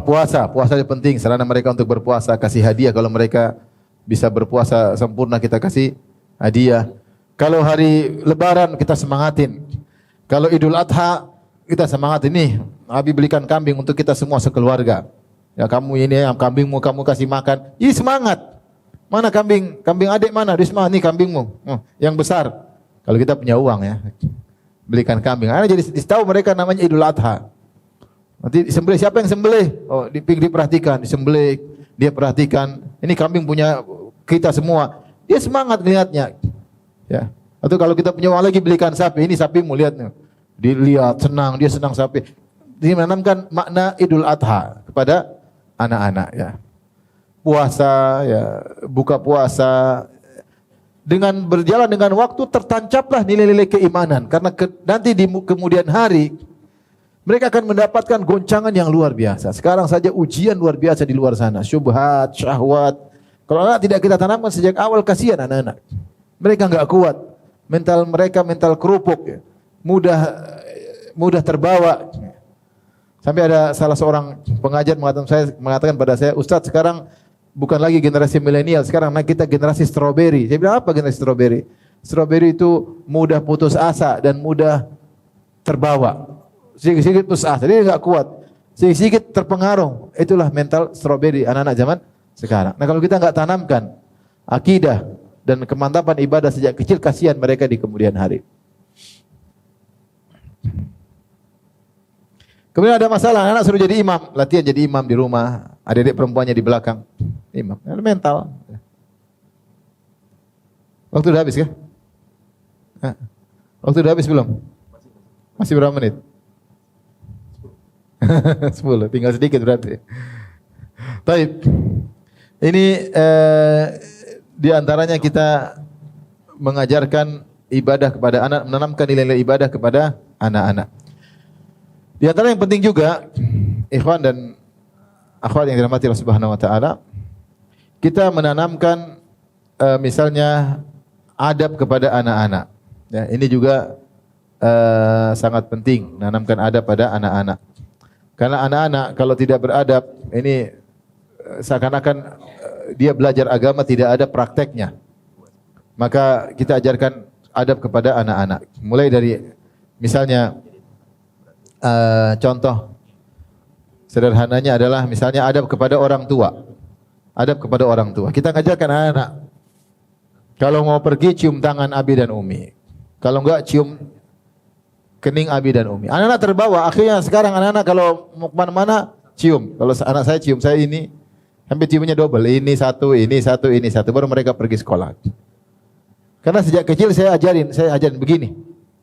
Puasa itu penting. Sarana mereka untuk berpuasa, kasih hadiah kalau mereka bisa berpuasa sempurna kita kasih hadiah. Kalau hari Lebaran kita semangatin. Kalau Idul Adha kita semangat ini, Abi belikan kambing untuk kita semua sekeluarga. Ya kamu ini yang kambingmu kamu kasih makan. Ih semangat. Mana kambing? Kambing adik mana? Risma, ini kambingmu. Yang besar. Kalau kita punya uang ya. Belikan kambing. Karena jadi tahu mereka namanya Idul Adha. Nanti disembelih, siapa yang sembelih? Oh, diperhatikan, disembelih, dia perhatikan. Ini kambing punya kita semua. Dia semangat lihatnya. Ya. Atau kalau kita punya uang lagi belikan sapi, ini sapimu lihat nih. Dilihat senang, dia senang sapi. Dia menanamkan makna Idul Adha kepada anak-anak ya. Puasa ya, buka puasa dengan berjalan dengan waktu tertancaplah nilai-nilai keimanan karena nanti di kemudian hari mereka akan mendapatkan goncangan yang luar biasa. Sekarang saja ujian luar biasa di luar sana, syubhat, syahwat. Kalau anak tidak kita tanamkan sejak awal, kasihan anak-anak. Mereka enggak kuat. Mental mereka mental kerupuk ya. Mudah terbawa. Sampai ada salah seorang pengajar mengatakan pada saya, "Ustaz, sekarang bukan lagi generasi milenial, sekarang kita generasi strawberry." Saya bilang, "Apa generasi strawberry?" Strawberry itu mudah putus asa dan mudah terbawa. Sedikit-sedikit putus asa, dia enggak kuat. Sedikit-sedikit terpengaruh. Itulah mental strawberry anak-anak zaman sekarang. Nah, kalau kita enggak tanamkan akidah dan kemantapan ibadah sejak kecil, kasihan mereka di kemudian hari. Kemudian ada masalah, anak suruh jadi imam, latihan jadi imam di rumah, adik-adik perempuannya di belakang. Imam, mental. Waktu udah habis kah? Waktu udah habis belum? Masih berapa menit? 10, tinggal sedikit berarti. Baik. Ini di antaranya kita mengajarkan ibadah kepada anak, menanamkan nilai-nilai ibadah kepada anak-anak. Di antara yang penting juga, ikhwan dan akhwat yang dirahmati Allah Subhanahu wa taala, kita menanamkan misalnya adab kepada anak-anak. Ya, ini juga sangat penting, menanamkan adab pada anak-anak. Karena anak-anak kalau tidak beradab, ini seakan-akan dia belajar agama tidak ada prakteknya. Maka kita ajarkan adab kepada anak-anak. Mulai dari misalnya contoh sederhananya adalah misalnya adab kepada orang tua. Adab kepada orang tua. Kita ngajarkan anak-anak. Kalau mau pergi cium tangan abi dan umi. Kalau enggak cium kening abi dan umi. Anak-anak terbawa. Akhirnya sekarang anak-anak kalau mau kemana-mana cium. Kalau anak saya cium saya ini. Sampai ciumnya double, ini satu, baru mereka pergi sekolah. Karena sejak kecil saya ajarin begini.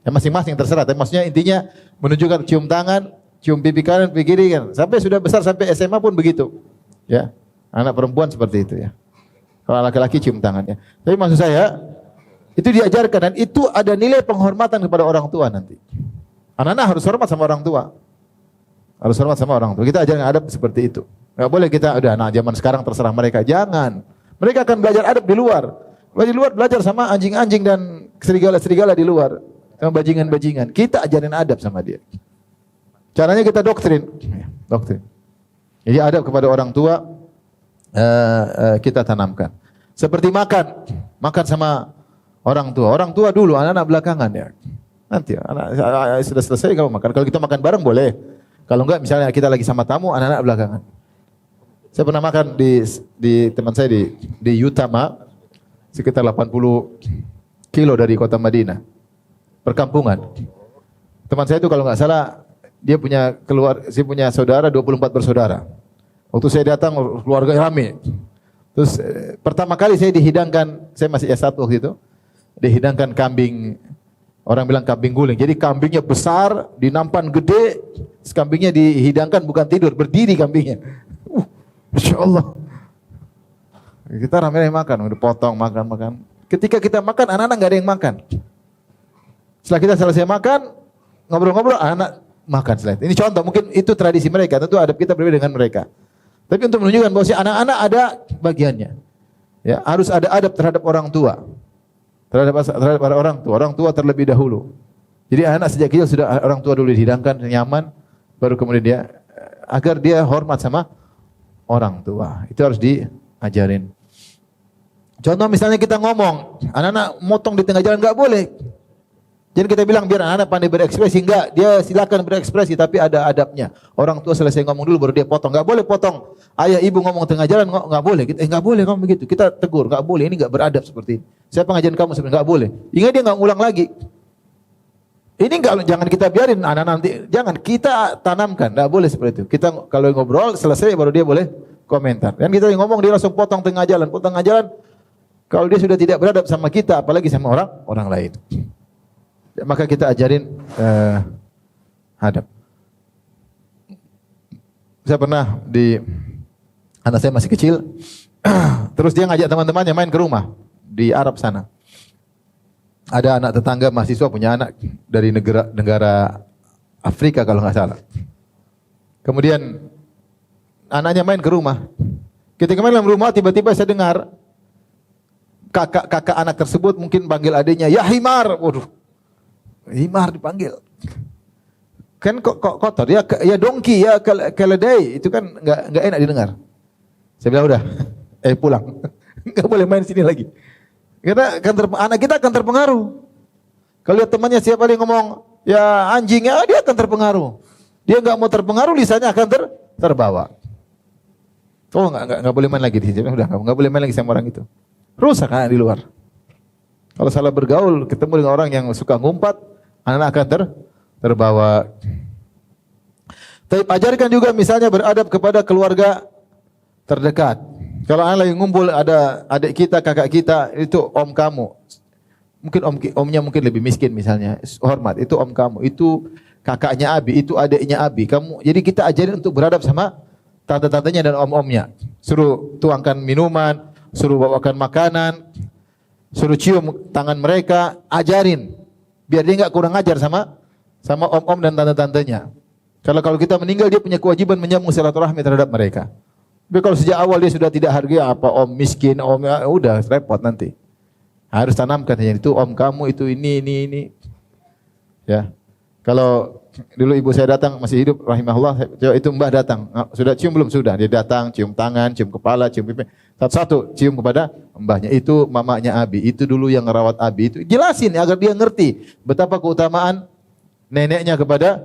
Ya masing-masing terserah, tapi maksudnya intinya menunjukkan cium tangan, cium pipi kanan, pipi kiri kan. Sampai sudah besar sampai SMA pun begitu. Ya. Anak perempuan seperti itu ya. Kalau laki-laki cium tangannya. Tapi maksud saya itu diajarkan dan itu ada nilai penghormatan kepada orang tua nanti. Anak-anak harus hormat sama orang tua. Harus hormat sama orang tua. Kita ajarkan adab seperti itu. Enggak boleh kita udah anak zaman sekarang terserah mereka. Jangan. Mereka akan belajar adab di luar. Di luar belajar sama anjing-anjing dan serigala-serigala di luar. Sama bajingan-bajingan. Kita ajarin adab sama dia. Caranya kita doktrin. Doktrin. Jadi adab kepada orang tua kita tanamkan. Seperti makan. Makan sama orang tua. Orang tua dulu, anak-anak belakangan ya. Nanti anak sudah selesai kamu makan. Kalau kita makan bareng boleh. Kalau enggak misalnya kita lagi sama tamu, anak-anak belakangan. Saya pernah makan di teman saya di Utama, sekitar 80 kilo dari kota Madinah. Perkampungan. Teman saya itu kalau enggak salah dia punya saudara 24 bersaudara. Waktu saya datang keluarga rame. Terus pertama kali saya dihidangkan, saya masih S1 waktu itu, dihidangkan kambing. Orang bilang kambing guling. Jadi kambingnya besar, dinampan gede, kambingnya dihidangkan bukan tidur, berdiri kambingnya. Masya Allah. Kita ramai makan, udah potong, makan. Ketika kita makan, anak-anak nggak ada yang makan. Setelah kita selesai makan, ngobrol-ngobrol, anak makan selain. Ini contoh, mungkin itu tradisi mereka, tentu adab kita berbeda dengan mereka. Tapi untuk menunjukkan bahwa si anak-anak ada bagiannya. Ya, harus ada adab terhadap orang tua. Terhadap orang tua. Orang tua terlebih dahulu. Jadi anak sejak kecil sudah orang tua dulu dihidangkan nyaman, baru kemudian dia agar dia hormat sama orang tua. Itu harus diajarin. Contoh misalnya kita ngomong, anak-anak motong di tengah jalan enggak boleh. Jadi kita bilang biar anak-anak pandai berekspresi, enggak, dia silakan berekspresi tapi ada adabnya. Orang tua selesai ngomong dulu baru dia potong. Enggak boleh potong. Ayah ibu ngomong tengah jalan enggak boleh. Enggak boleh kamu begitu. Kita tegur, enggak boleh. Ini enggak beradab seperti ini. Saya pengajian kamu sebenarnya enggak boleh. Ingat dia enggak ngulang lagi. Ini enggak, jangan kita biarin anak nanti, jangan kita tanamkan, enggak boleh seperti itu. Kita kalau ngobrol selesai baru dia boleh komentar. Dan kita ngomong dia langsung potong tengah jalan. Kalau dia sudah tidak beradab sama kita, apalagi sama orang lain. Maka kita ajarin adab. Saya pernah anak saya masih kecil, terus dia ngajak teman-temannya main ke rumah di Arab sana. Ada anak tetangga mahasiswa punya anak dari negara Afrika kalau nggak salah. Kemudian anaknya main ke rumah. Ketika main dalam rumah tiba-tiba saya dengar kakak anak tersebut mungkin panggil adiknya, "Ya himar." Waduh. Himar dipanggil. Kan kok kotor. Ya dongki, ya keledai. Itu kan enggak enak didengar. Saya bilang udah, pulang. Enggak boleh main sini lagi. Karena anak kita akan terpengaruh. Kalau lihat temannya siapa yang ngomong, ya anjing, ya dia akan terpengaruh. Dia enggak mau terpengaruh, lisannya akan terbawa. Oh enggak boleh main lagi di sini. Udah enggak boleh main lagi sama orang itu. Rusak anak di luar. Kalau salah bergaul, ketemu dengan orang yang suka ngumpat, anak-anak akan terbawa. Tapi ajarkan juga misalnya beradab kepada keluarga terdekat. Kalau anak lagi ngumpul ada adik kita, kakak kita, itu om kamu. Mungkin omnya mungkin lebih miskin misalnya. Hormat, itu om kamu, itu kakaknya Abi, itu adiknya Abi. Jadi kita ajarin untuk beradab sama tante-tantenya dan om-omnya. Suruh tuangkan minuman, suruh bawakan makanan, suruh cium tangan mereka, ajarin. Biar dia enggak kurang ajar sama om-om dan tante-tantenya. Kalau kita meninggal dia punya kewajiban menyambung silaturahmi terhadap mereka. Tapi kalau sejak awal dia sudah tidak hargai apa om miskin, om ya, udah repot nanti. Harus tanamkan yang itu om kamu itu ini. Ya. Kalau dulu ibu saya datang masih hidup rahimahullah, itu Mbah datang. Sudah cium belum? Sudah. Dia datang, cium tangan, cium kepala, cium pipi. Satu-satu cium kepada mbahnya. Itu mamanya Abi, itu dulu yang ngerawat Abi. Itu jelasin agar dia ngerti betapa keutamaan neneknya kepada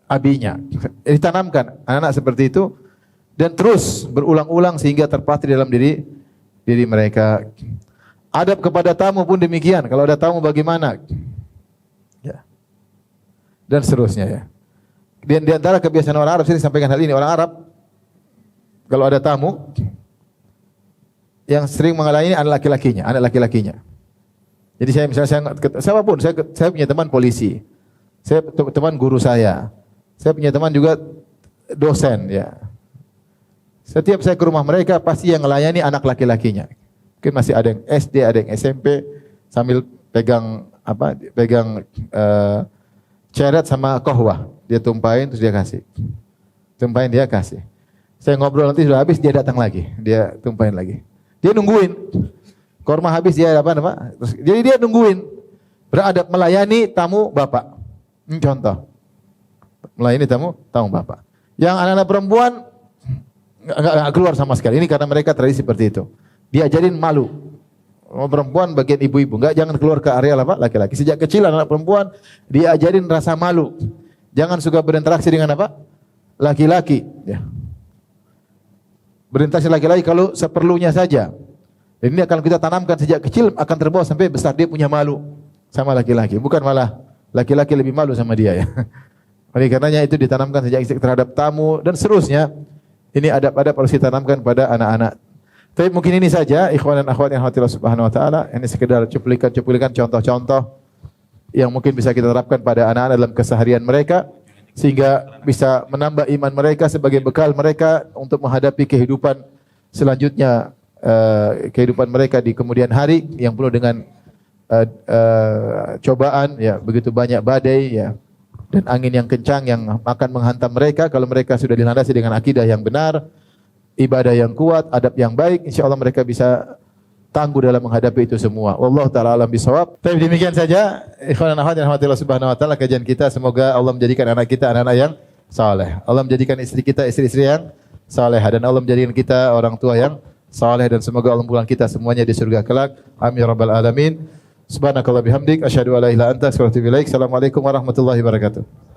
abinya. Ditanamkan anak-anak seperti itu dan terus berulang-ulang sehingga terpatri dalam diri mereka. Adab kepada tamu pun demikian. Kalau ada tamu bagaimana? Ya. Dan seterusnya ya. Di antara kebiasaan orang Arab, saya sampaikan hal ini, orang Arab kalau ada tamu yang sering mengalami ini anak laki-lakinya. Jadi siapapun, saya punya teman polisi, saya teman guru saya punya teman juga dosen ya. Setiap saya ke rumah mereka pasti yang melayani anak laki-lakinya. Mungkin masih ada yang SD, ada yang SMP sambil pegang ceret sama kohwah, dia tumpahin terus dia kasih. Saya ngobrol nanti sudah habis dia datang lagi, dia tumpahin lagi. Dia nungguin. Korma habis dia apa? Jadi dia nungguin. Beradab melayani tamu bapak. Ini contoh. Melayani tamu bapak. Yang anak-anak perempuan enggak keluar sama sekali. Ini karena mereka tradisi seperti itu. Diajarin malu. Perempuan bagian ibu-ibu, jangan keluar ke area apa? Laki-laki. Sejak kecil anak perempuan diajarin rasa malu. Jangan suka berinteraksi dengan apa? Laki-laki, ya. Berinteraksi laki-laki kalau seperlunya saja. Dan ini akan kita tanamkan sejak kecil, akan terbawa sampai besar dia punya malu sama laki-laki. Bukan malah laki-laki lebih malu sama dia, ya. Oleh karenanya itu ditanamkan sejak kecil terhadap tamu dan seterusnya. Ini adab-adab harus ditanamkan pada anak-anak. Tapi mungkin ini saja ikhwan dan akhwat yang rahmatillah subhanahu wa ta'ala. Ini sekedar cuplikan-cuplikan contoh-contoh yang mungkin bisa kita terapkan pada anak-anak dalam keseharian mereka sehingga bisa menambah iman mereka sebagai bekal mereka untuk menghadapi kehidupan selanjutnya, kehidupan mereka di kemudian hari yang penuh dengan cobaan, ya, begitu banyak badai, ya, dan angin yang kencang yang akan menghantam mereka. Kalau mereka sudah dilandasi dengan akidah yang benar, ibadah yang kuat, adab yang baik, insyaallah mereka bisa tangguh dalam menghadapi itu semua. Wallahu taala alam bisawab. Tapi demikian saja ikhwan dan akhwat yang rahmatillah subhanahu wa taala kajian kita. Semoga Allah menjadikan anak kita anak-anak yang saleh. Allah menjadikan istri kita istri-istri yang salehah, dan Allah menjadikan kita orang tua yang saleh, dan semoga Allah memulangkan kita semuanya di surga kelak. Amin ya rabbal alamin. Subhanakallah bihamdik asyhadu an la ilaha illa anta astaghfiruka wa atubu ilaik. Assalamualaikum warahmatullahi wabarakatuh.